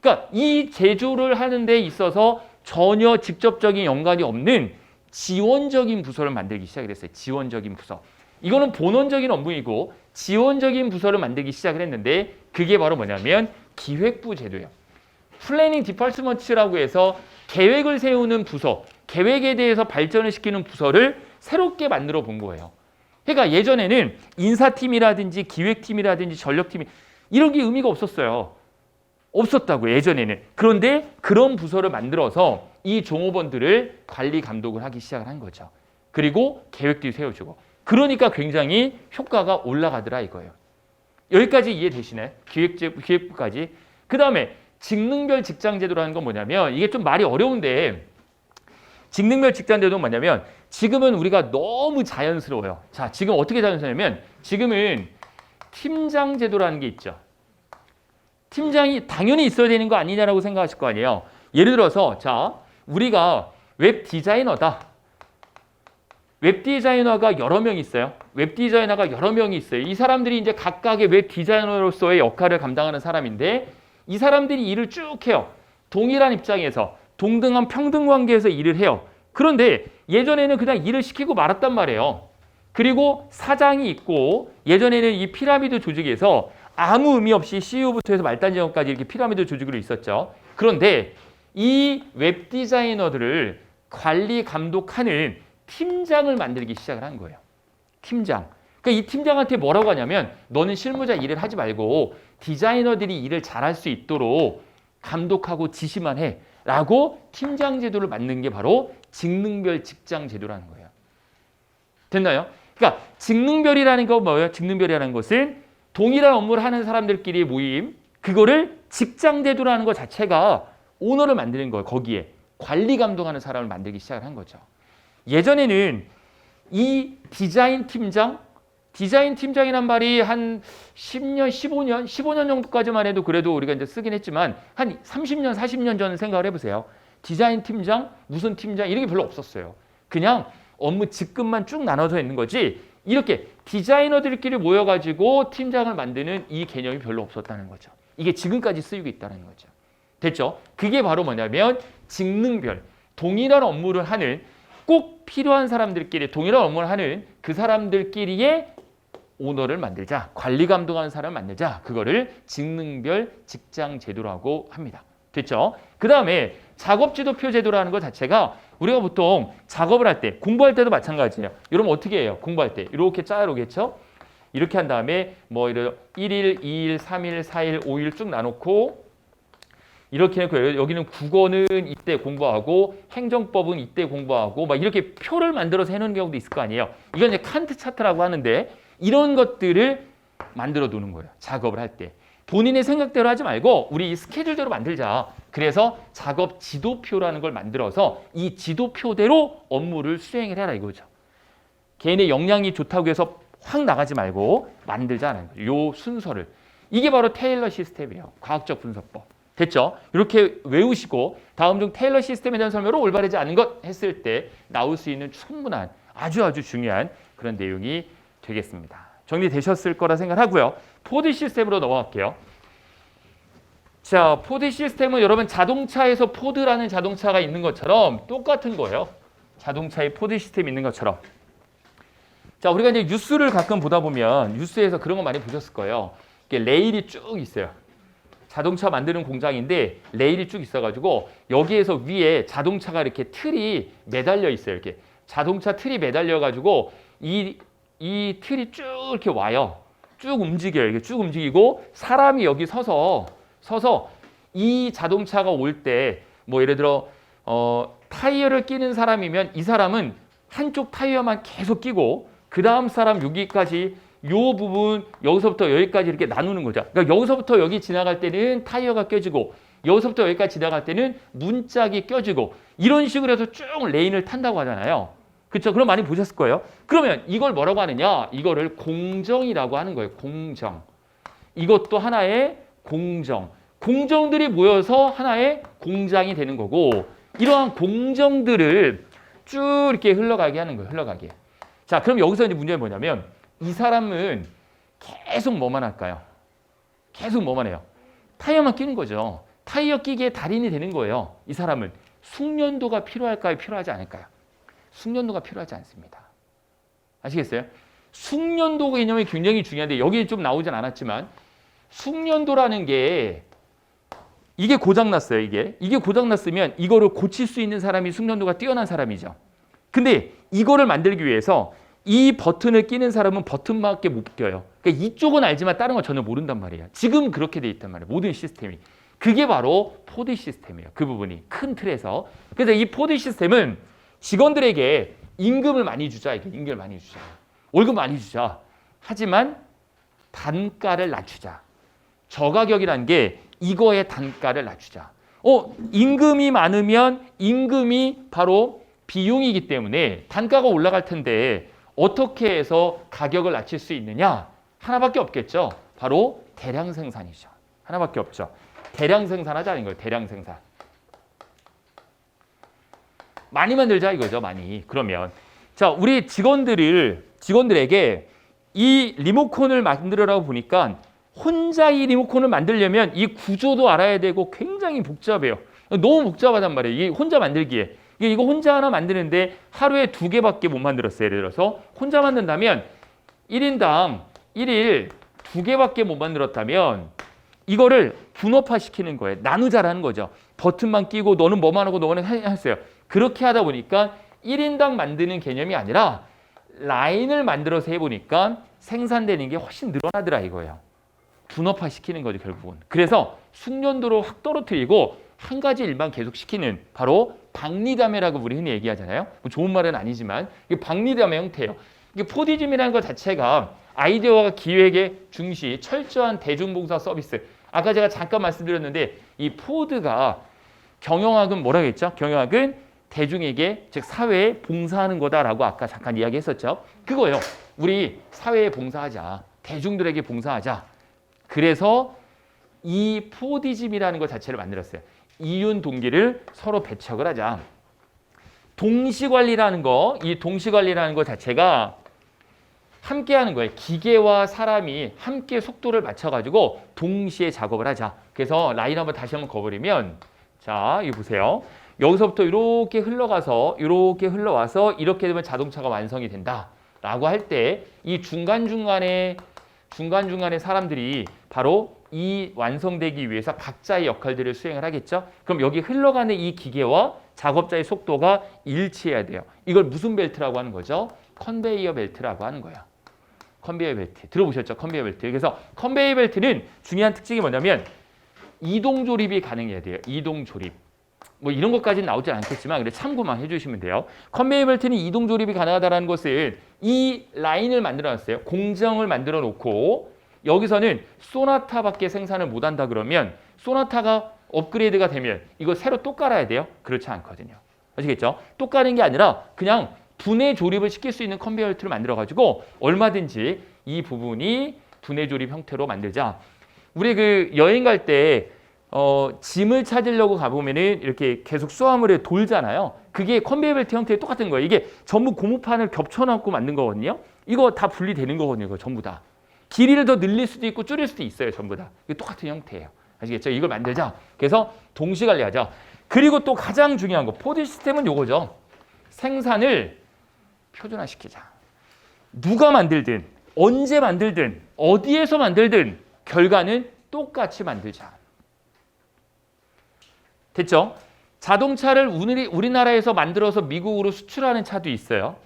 그러니까 이 제조를 하는 데 있어서 전혀 직접적인 연관이 없는 지원적인 부서를 만들기 시작을 했어요. 지원적인 부서. 이거는 본원적인 업무이고 지원적인 부서를 만들기 시작을 했는데 그게 바로 뭐냐면 기획부 제도예요. 플래닝 디파트먼트라고 해서 계획을 세우는 부서, 계획에 대해서 발전을 시키는 부서를 새롭게 만들어 본 거예요. 그러니까 예전에는 인사팀이라든지 기획팀이라든지 전력팀이 이런 게 의미가 없었어요. 없었다고 예전에는. 그런데 그런 부서를 만들어서 이 종업원들을 관리 감독을 하기 시작을 한 거죠. 그리고 계획도 세워주고. 그러니까 굉장히 효과가 올라가더라 이거예요. 여기까지 이해되시나요? 기획부까지. 그 다음에 직능별 직장제도라는 건 뭐냐면 이게 좀 말이 어려운데 직능별 직장제도는 뭐냐면 지금은 우리가 너무 자연스러워요. 자, 지금 어떻게 자연스러우냐면 지금은 팀장제도라는 게 있죠. 팀장이 당연히 있어야 되는 거 아니냐라고 생각하실 거 아니에요. 예를 들어서 자, 우리가 웹 디자이너다. 웹 디자이너가 여러 명 있어요. 웹 디자이너가 여러 명이 있어요. 이 사람들이 이제 각각의 웹 디자이너로서의 역할을 감당하는 사람인데 이 사람들이 일을 쭉 해요. 동일한 입장에서 동등한 평등 관계에서 일을 해요. 그런데 예전에는 그냥 일을 시키고 말았단 말이에요. 그리고 사장이 있고 예전에는 이 피라미드 조직에서 아무 의미 없이 CEO부터 해서 말단지원까지 이렇게 피라미드 조직으로 있었죠. 그런데 이 웹 디자이너들을 관리 감독하는 팀장을 만들기 시작을 한 거예요. 팀장. 그러니까 이 팀장한테 뭐라고 하냐면 너는 실무자 일을 하지 말고 디자이너들이 일을 잘할 수 있도록 감독하고 지시만 해 라고 팀장 제도를 만든 게 바로 직능별 직장 제도라는 거예요. 됐나요? 그러니까 직능별이라는 건 뭐예요? 직능별이라는 것은 동일한 업무를 하는 사람들끼리의 모임, 그거를 직장 제도라는 것 자체가 오너를 만드는 거예요. 거기에 관리 감독하는 사람을 만들기 시작을 한 거죠. 예전에는 이 디자인 팀장이란 말이 한 10년, 15년 정도까지만 해도 그래도 우리가 이제 쓰긴 했지만 한 30년, 40년 전 생각을 해보세요. 디자인 팀장, 무슨 팀장 이런 게 별로 없었어요. 그냥 업무 직급만 쭉 나눠져 있는 거지 이렇게 디자이너들끼리 모여가지고 팀장을 만드는 이 개념이 별로 없었다는 거죠. 이게 지금까지 쓰이고 있다는 거죠. 됐죠? 그게 바로 뭐냐면 직능별, 동일한 업무를 하는 꼭 필요한 사람들끼리 동일한 업무를 하는 그 사람들끼리의 오너를 만들자. 관리 감독하는 사람을 만들자. 그거를 직능별 직장 제도라고 합니다. 됐죠? 그 다음에 작업지도표 제도라는 것 자체가 우리가 보통 작업을 할 때, 공부할 때도 마찬가지예요. 여러분 어떻게 해요? 공부할 때. 이렇게 짜놓겠죠? 이렇게 한 다음에 뭐 이런 1일, 2일, 3일, 4일, 5일 쭉 나놓고 이렇게 해놓고 여기는 국어는 이때 공부하고 행정법은 이때 공부하고 막 이렇게 표를 만들어서 해놓은 경우도 있을 거 아니에요. 이건 이제 칸트 차트라고 하는데 이런 것들을 만들어 두는 거예요. 작업을 할 때. 본인의 생각대로 하지 말고 우리 이 스케줄대로 만들자. 그래서 작업 지도표라는 걸 만들어서 이 지도표대로 업무를 수행을 해라 이거죠. 개인의 역량이 좋다고 해서 확 나가지 말고 만들자는 거죠. 요 순서를. 이게 바로 테일러 시스템이에요. 과학적 분석법. 됐죠? 이렇게 외우시고 다음 중 테일러 시스템에 대한 설명으로 올바르지 않은 것 했을 때 나올 수 있는 충분한 아주 중요한 그런 내용이 되겠습니다. 정리되셨을 거라 생각하고요. 포드 시스템으로 넘어갈게요. 자, 포드 시스템은 여러분 자동차에서 포드라는 자동차가 있는 것처럼 똑같은 거예요. 자동차에 포드 시스템이 있는 것처럼. 자, 우리가 이제 뉴스를 가끔 보다 보면 뉴스에서 그런 거 많이 보셨을 거예요. 이게 레일이 쭉 있어요. 자동차 만드는 공장인데 레일이 쭉 있어가지고 여기에서 위에 자동차가 이렇게 틀이 매달려 있어요. 이렇게 자동차 틀이 매달려가지고 이 틀이 쭉 이렇게 와요. 쭉 움직여요. 이게 쭉 움직이고 사람이 여기 서서 이 자동차가 올 때 뭐 예를 들어 타이어를 끼는 사람이면 이 사람은 한쪽 타이어만 계속 끼고 그 다음 사람 여기까지 요 부분 여기서부터 여기까지 이렇게 나누는 거죠. 그러니까 여기서부터 여기 지나갈 때는 타이어가 껴지고 여기서부터 여기까지 지나갈 때는 문짝이 껴지고 이런 식으로 해서 쭉 레인을 탄다고 하잖아요. 그렇죠? 그럼 많이 보셨을 거예요. 그러면 이걸 뭐라고 하느냐? 이거를 공정이라고 하는 거예요. 공정. 이것도 하나의 공정. 공정들이 모여서 하나의 공장이 되는 거고 이러한 공정들을 쭉 이렇게 흘러가게 하는 거예요. 흘러가게. 자, 그럼 여기서 이제 문제는 뭐냐면 이 사람은 계속 뭐만 할까요? 계속 뭐만 해요? 타이어만 끼는 거죠. 타이어 끼기에 달인이 되는 거예요. 이 사람은 숙련도가 필요할까요? 필요하지 않을까요? 숙련도가 필요하지 않습니다. 아시겠어요? 숙련도 개념이 굉장히 중요한데 여기 좀 나오진 않았지만 숙련도라는 게 이게 고장났어요. 이게 고장났으면 이거를 고칠 수 있는 사람이 숙련도가 뛰어난 사람이죠. 근데 이거를 만들기 위해서 이 버튼을 끼는 사람은 버튼밖에 못 껴요. 그러니까 이쪽은 알지만 다른 건 전혀 모른단 말이에요. 지금 그렇게 돼 있단 말이에요. 모든 시스템이. 그게 바로 포드 시스템이에요. 그 부분이 큰 틀에서. 그래서 이 포드 시스템은 직원들에게 임금을 많이 주자. 이게 임금을 많이 주자. 월급 많이 주자. 하지만 단가를 낮추자. 저가격이라는 게 이거의 단가를 낮추자. 임금이 많으면 임금이 바로 비용이기 때문에 단가가 올라갈 텐데 어떻게 해서 가격을 낮출 수 있느냐? 하나밖에 없겠죠. 바로 대량 생산이죠. 하나밖에 없죠. 대량 생산하자는 거예요. 대량 생산. 많이 만들자 이거죠. 많이. 그러면 자, 우리 직원들에게 이 리모컨을 만들으라고 보니까 혼자 이 리모컨을 만들려면 이 구조도 알아야 되고 굉장히 복잡해요. 너무 복잡하단 말이에요. 이게 혼자 만들기에. 이거 혼자 하나 만드는데 하루에 2개밖에 못 만들었어요. 예를 들어서 혼자 만든다면 1인당 1일 2개밖에 못 만들었다면 이거를 분업화 시키는 거예요. 나누자라는 거죠. 버튼만 끼고 너는 뭐만 하고 너는 했어요. 그렇게 하다 보니까 1인당 만드는 개념이 아니라 라인을 만들어서 해보니까 생산되는 게 훨씬 늘어나더라 이거예요. 분업화 시키는 거죠 결국은. 그래서 숙련도를 확 떨어뜨리고 한 가지 일만 계속 시키는 바로 박리담회라고 우리 흔히 얘기하잖아요. 뭐 좋은 말은 아니지만 이게 박리담회 형태예요. 이게 포디즘이라는 것 자체가 아이디어와 기획의 중시, 철저한 대중봉사 서비스. 아까 제가 잠깐 말씀드렸는데 이 포드가 경영학은 뭐라고 했죠? 경영학은 대중에게 즉 사회에 봉사하는 거다라고 아까 잠깐 이야기했었죠. 그거예요. 우리 사회에 봉사하자. 대중들에게 봉사하자. 그래서 이 포디즘이라는 것 자체를 만들었어요. 이윤 동기를 서로 배척을 하자. 동시관리라는 거, 이 동시관리라는 것 자체가 함께 하는 거예요. 기계와 사람이 함께 속도를 맞춰가지고 동시에 작업을 하자. 그래서 라인 한번 다시 한번 그어버리면 자, 이거 보세요. 여기서부터 이렇게 흘러가서 이렇게 흘러와서 이렇게 되면 자동차가 완성이 된다라고 할 때 이 중간중간에 사람들이 바로 이 완성되기 위해서 각자의 역할들을 수행을 하겠죠. 그럼 여기 흘러가는 이 기계와 작업자의 속도가 일치해야 돼요. 이걸 무슨 벨트라고 하는 거죠? 컨베이어 벨트라고 하는 거예요. 컨베이어 벨트. 들어보셨죠? 컨베이어 벨트. 그래서 컨베이어 벨트는 중요한 특징이 뭐냐면 이동 조립이 가능해야 돼요. 이동 조립. 뭐 이런 것까지는 나오지 않겠지만 그래 참고만 해주시면 돼요. 컨베이어 벨트는 이동 조립이 가능하다는 것은 이 라인을 만들어놨어요. 공정을 만들어 놓고 여기서는 소나타밖에 생산을 못한다 그러면 소나타가 업그레이드가 되면 이거 새로 또 깔아야 돼요? 그렇지 않거든요. 아시겠죠? 또 까는 게 아니라 그냥 분해 조립을 시킬 수 있는 컨베이어 벨트를 만들어가지고 얼마든지 이 부분이 분해 조립 형태로 만들자. 우리 그 여행 갈 때 짐을 찾으려고 가보면은 이렇게 계속 수화물에 돌잖아요. 그게 컨베이어 벨트 형태의 똑같은 거예요. 이게 전부 고무판을 겹쳐놓고 만든 거거든요. 이거 다 분리되는 거거든요. 이거 전부 다. 길이를 더 늘릴 수도 있고 줄일 수도 있어요. 전부 다. 이게 똑같은 형태예요. 아시겠죠? 이걸 만들자. 그래서 동시 관리하자. 그리고 또 가장 중요한 거 포드 시스템은 요거죠. 생산을 표준화시키자. 누가 만들든 언제 만들든 어디에서 만들든 결과는 똑같이 만들자. 됐죠? 자동차를 우리나라에서 만들어서 미국으로 수출하는 차도 있어요.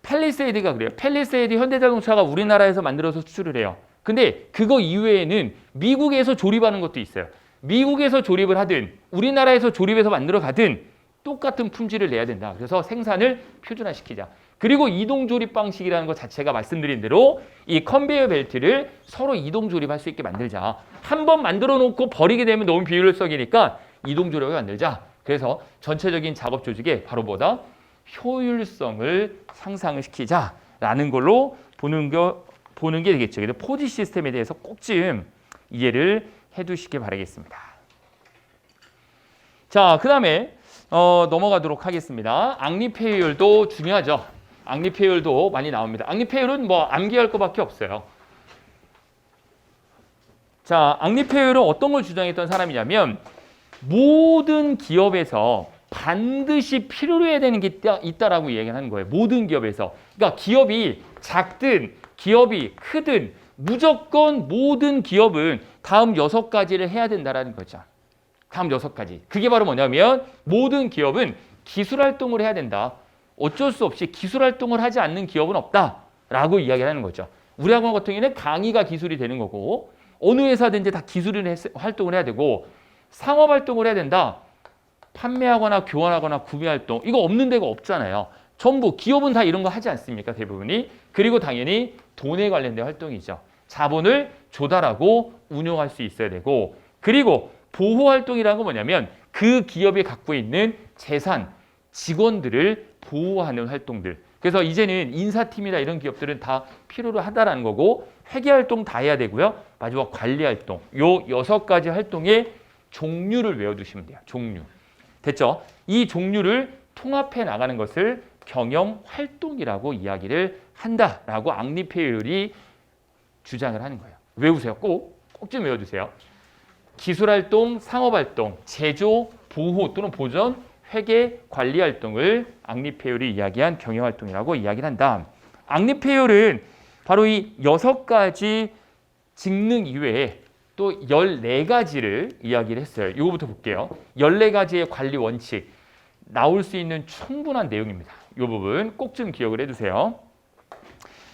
팰리세이드가 그래요. 팰리세이드 현대자동차가 우리나라에서 만들어서 수출을 해요. 근데 그거 이외에는 미국에서 조립하는 것도 있어요. 미국에서 조립을 하든 우리나라에서 조립해서 만들어 가든 똑같은 품질을 내야 된다. 그래서 생산을 표준화시키자. 그리고 이동 조립 방식이라는 것 자체가 말씀드린 대로 이 컨베이어 벨트를 서로 이동 조립할 수 있게 만들자. 한 번 만들어 놓고 버리게 되면 너무 비효율적이니까 이동 조립을 만들자. 그래서 전체적인 작업 조직에 바로 뭐다? 효율성을 상상을 시키자라는 걸로 보는 게 되겠죠. 그래서 포지 시스템에 대해서 꼭 좀 이해를 해두시기 바라겠습니다. 자, 그 다음에 넘어가도록 하겠습니다. 악립회율도 중요하죠. 악립회율도 많이 나옵니다. 악립회율은 뭐 암기할 것밖에 없어요. 자, 악립회율은 어떤 걸 주장했던 사람이냐면 모든 기업에서 반드시 필요로 해야 되는 게 있다라고 이야기를 하는 거예요. 모든 기업에서. 그러니까 기업이 작든 기업이 크든 무조건 모든 기업은 다음 6가지를 해야 된다라는 거죠. 다음 6가지. 그게 바로 뭐냐면 모든 기업은 기술 활동을 해야 된다. 어쩔 수 없이 기술 활동을 하지 않는 기업은 없다라고 이야기하는 거죠. 우리 학원 같은 경우에는 강의가 기술이 되는 거고 어느 회사든지 다 기술을 활동을 해야 되고 상업 활동을 해야 된다. 판매하거나 교환하거나 구매 활동 이거 없는 데가 없잖아요. 전부 기업은 다 이런 거 하지 않습니까? 대부분이. 그리고 당연히 돈에 관련된 활동이죠. 자본을 조달하고 운용할 수 있어야 되고 그리고 보호 활동이라는 건 뭐냐면 그 기업이 갖고 있는 재산, 직원들을 보호하는 활동들. 그래서 이제는 인사팀이나 이런 기업들은 다 필요로 하다라는 거고 회계 활동 다 해야 되고요. 마지막 관리 활동. 요 6가지 활동의 종류를 외워두시면 돼요. 종류. 됐죠? 이 종류를 통합해 나가는 것을 경영 활동이라고 이야기를 한다라고 악립회율이 주장을 하는 거예요. 외우세요. 꼭 좀 외워두세요. 기술활동, 상업활동, 제조, 보호 또는 보전, 회계, 관리 활동을 악립회율이 이야기한 경영활동이라고 이야기를 한다. 악립회율은 바로 이 6가지 직능 이외에 또 14가지를 이야기를 했어요. 이거부터 볼게요. 14가지의 관리 원칙 나올 수 있는 충분한 내용입니다. 이 부분 꼭 좀 기억을 해두세요.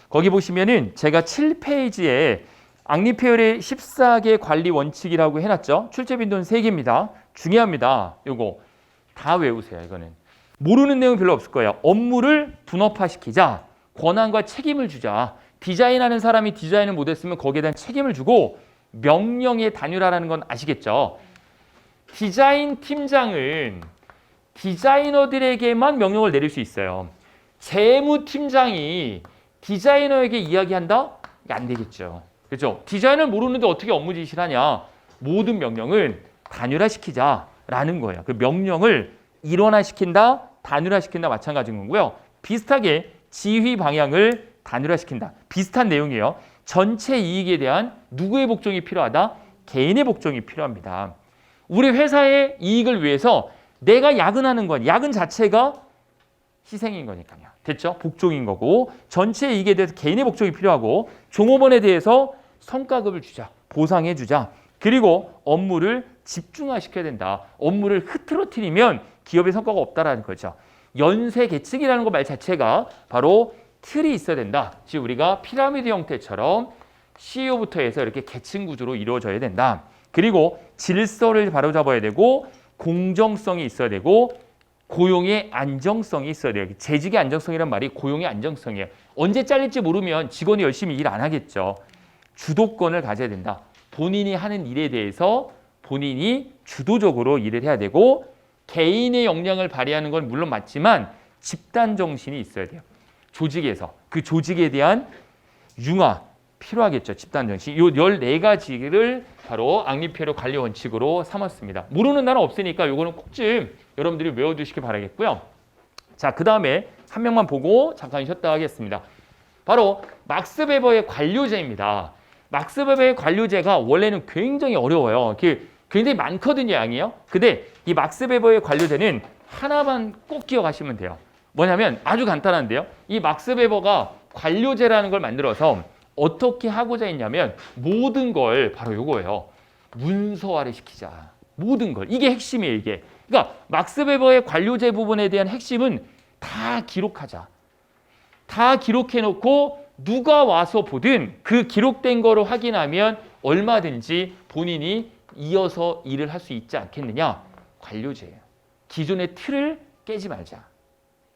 거기 보시면은 제가 7페이지에 악립회율의 14개 관리 원칙이라고 해놨죠. 출제 빈도는 3개입니다. 중요합니다. 이거 다 외우세요. 이거는 모르는 내용 별로 없을 거예요. 업무를 분업화시키자. 권한과 책임을 주자. 디자인하는 사람이 디자인을 못했으면 거기에 대한 책임을 주고 명령의 단일화라는 건 아시겠죠? 디자인 팀장은 디자이너들에게만 명령을 내릴 수 있어요. 재무팀장이 디자이너에게 이야기한다? 이게 안 되겠죠. 그렇죠? 디자인을 모르는데 어떻게 업무 지시를 하냐? 모든 명령은 단일화시키자라는 거예요. 그 명령을 일원화시킨다, 단일화시킨다 마찬가지인 거고요. 비슷하게 지휘 방향을 단일화시킨다. 비슷한 내용이에요. 전체 이익에 대한 누구의 복종이 필요하다? 개인의 복종이 필요합니다. 우리 회사의 이익을 위해서 내가 야근하는 건 야근 자체가 희생인 거니까요. 됐죠? 복종인 거고 전체 이익에 대해서 개인의 복종이 필요하고 종업원에 대해서 성과급을 주자. 보상해 주자. 그리고 업무를 집중화시켜야 된다. 업무를 흐트러뜨리면 기업의 성과가 없다라는 거죠. 연쇄 계층이라는 거 말 자체가 바로 틀이 있어야 된다. 즉 우리가 피라미드 형태처럼 CEO부터 해서 이렇게 계층 구조로 이루어져야 된다. 그리고 질서를 바로잡아야 되고 공정성이 있어야 되고 고용의 안정성이 있어야 돼요. 재직의 안정성이란 말이 고용의 안정성이에요. 언제 잘릴지 모르면 직원이 열심히 일 안 하겠죠. 주도권을 가져야 된다. 본인이 하는 일에 대해서 본인이 주도적으로 일을 해야 되고 개인의 역량을 발휘하는 건 물론 맞지만 집단 정신이 있어야 돼요. 조직에서 그 조직에 대한 융화 필요하겠죠. 집단 정신. 이 14가지를 바로 앙리페르 관리 원칙으로 삼았습니다. 모르는 나라 없으니까 이거는 꼭 좀 여러분들이 외워두시기 바라겠고요. 자, 그 다음에 한 명만 보고 잠깐 쉬었다 하겠습니다. 바로 막스 베버의 관료제입니다. 막스 베버의 관료제가 원래는 굉장히 어려워요. 굉장히 많거든요, 양이요. 근데 이 막스 베버의 관료제는 하나만 꼭 기억하시면 돼요. 뭐냐면 아주 간단한데요. 이 막스 베버가 관료제라는 걸 만들어서 어떻게 하고자 했냐면 모든 걸 바로 요거예요. 문서화를 시키자. 모든 걸. 이게 핵심이에요, 이게. 그러니까 막스 베버의 관료제 부분에 대한 핵심은 다 기록하자. 다 기록해놓고 누가 와서 보든 그 기록된 거를 확인하면 얼마든지 본인이 이어서 일을 할 수 있지 않겠느냐. 관료제예요. 기존의 틀을 깨지 말자.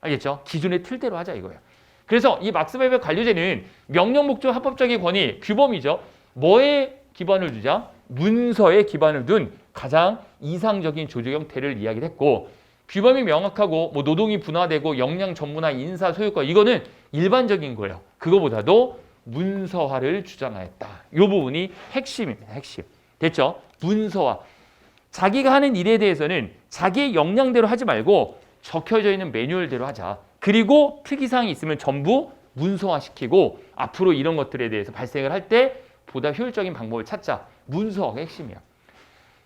알겠죠? 기존의 틀대로 하자 이거예요. 그래서 이 막스 베버 관료제는 명령, 목적, 합법적인 권위, 규범이죠. 뭐에 기반을 두자? 문서에 기반을 둔 가장 이상적인 조직 형태를 이야기를 했고 규범이 명확하고 뭐 노동이 분화되고 역량 전문화, 인사, 소유권 이거는 일반적인 거예요. 그거보다도 문서화를 주장하였다. 이 부분이 핵심입니다. 핵심. 됐죠? 문서화. 자기가 하는 일에 대해서는 자기의 역량대로 하지 말고 적혀져 있는 매뉴얼대로 하자. 그리고 특이사항이 있으면 전부 문서화시키고 앞으로 이런 것들에 대해서 발생을 할 때 보다 효율적인 방법을 찾자. 문서화가 핵심이야.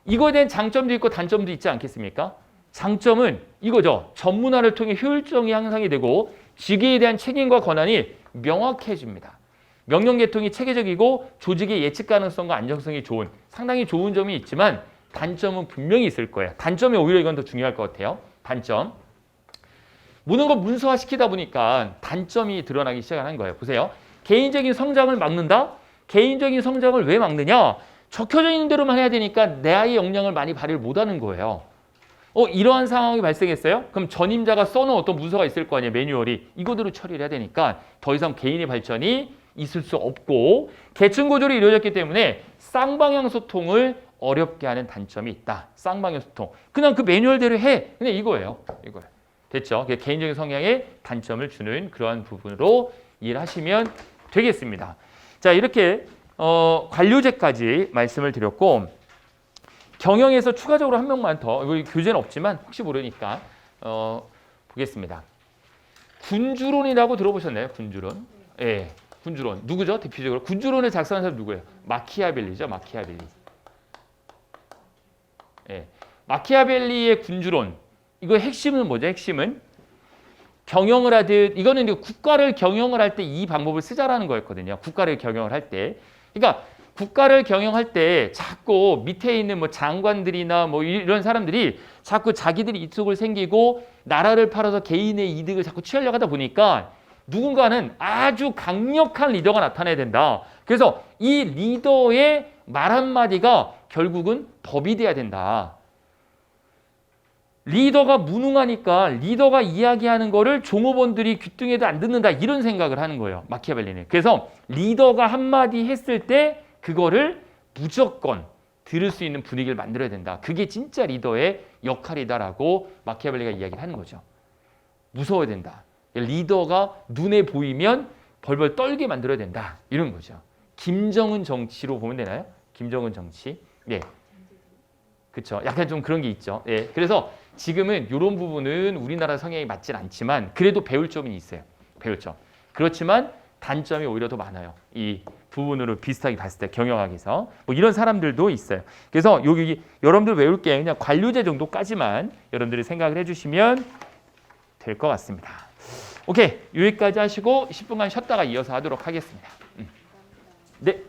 이거에 대한 장점도 있고 단점도 있지 않겠습니까? 장점은 이거죠. 전문화를 통해 효율성이 향상이 되고 직위에 대한 책임과 권한이 명확해집니다. 명령 계통이 체계적이고 조직의 예측 가능성과 안정성이 좋은 상당히 좋은 점이 있지만 단점은 분명히 있을 거예요. 단점이 오히려 이건 더 중요할 것 같아요. 단점. 모든 걸 문서화시키다 보니까 단점이 드러나기 시작하는 거예요. 보세요. 개인적인 성장을 막는다? 개인적인 성장을 왜 막느냐? 적혀져 있는 대로만 해야 되니까 내 아이의 역량을 많이 발휘를 못하는 거예요. 이러한 상황이 발생했어요? 그럼 전임자가 써놓은 어떤 문서가 있을 거 아니에요. 매뉴얼이. 이거대로 처리를 해야 되니까 더 이상 개인의 발전이 있을 수 없고 계층 구조로 이루어졌기 때문에 쌍방향 소통을 어렵게 하는 단점이 있다. 쌍방향 소통. 그냥 그 매뉴얼대로 해. 그냥 이거예요. 이거예요. 됐죠? 개인적인 성향에 단점을 주는 그러한 부분으로 이해를 하시면 되겠습니다. 자, 이렇게 관료제까지 말씀을 드렸고 경영에서 추가적으로 한 명만 더, 이거 교재는 없지만 혹시 모르니까 보겠습니다. 군주론이라고 들어보셨나요? 군주론. 예, 군주론. 누구죠? 대표적으로 군주론을 작성한 사람 누구예요? 마키아벨리죠. 마키아벨리. 예, 마키아벨리의 군주론. 이거 핵심은 뭐죠? 핵심은 경영을 하듯 이거는 이제 국가를 경영을 할 때 이 방법을 쓰자라는 거였거든요. 국가를 경영을 할 때. 그러니까 국가를 경영할 때 자꾸 밑에 있는 뭐 장관들이나 뭐 이런 사람들이 자꾸 자기들이 이쪽을 생기고 나라를 팔아서 개인의 이득을 자꾸 취하려고 하다 보니까 누군가는 아주 강력한 리더가 나타나야 된다. 그래서 이 리더의 말 한마디가 결국은 법이 돼야 된다. 리더가 무능하니까 리더가 이야기하는 거를 종업원들이 귀등에도 안 듣는다. 이런 생각을 하는 거예요. 마키아벨리는. 그래서 리더가 한마디 했을 때 그거를 무조건 들을 수 있는 분위기를 만들어야 된다. 그게 진짜 리더의 역할이다라고 마키아벨리가 이야기를 하는 거죠. 무서워야 된다. 리더가 눈에 보이면 벌벌 떨게 만들어야 된다. 이런 거죠. 김정은 정치로 보면 되나요? 김정은 정치. 네. 그렇죠. 약간 좀 그런 게 있죠. 예. 그래서 지금은 이런 부분은 우리나라 성향이 맞진 않지만 그래도 배울 점이 있어요. 배울 점. 그렇지만 단점이 오히려 더 많아요. 이 부분으로 비슷하게 봤을 때 경영학에서 뭐 이런 사람들도 있어요. 그래서 여기 여러분들 외울 게 그냥 관료제 정도까지만 여러분들이 생각을 해주시면 될 것 같습니다. 오케이. 여기까지 하시고 10분간 쉬었다가 이어서 하도록 하겠습니다. 네.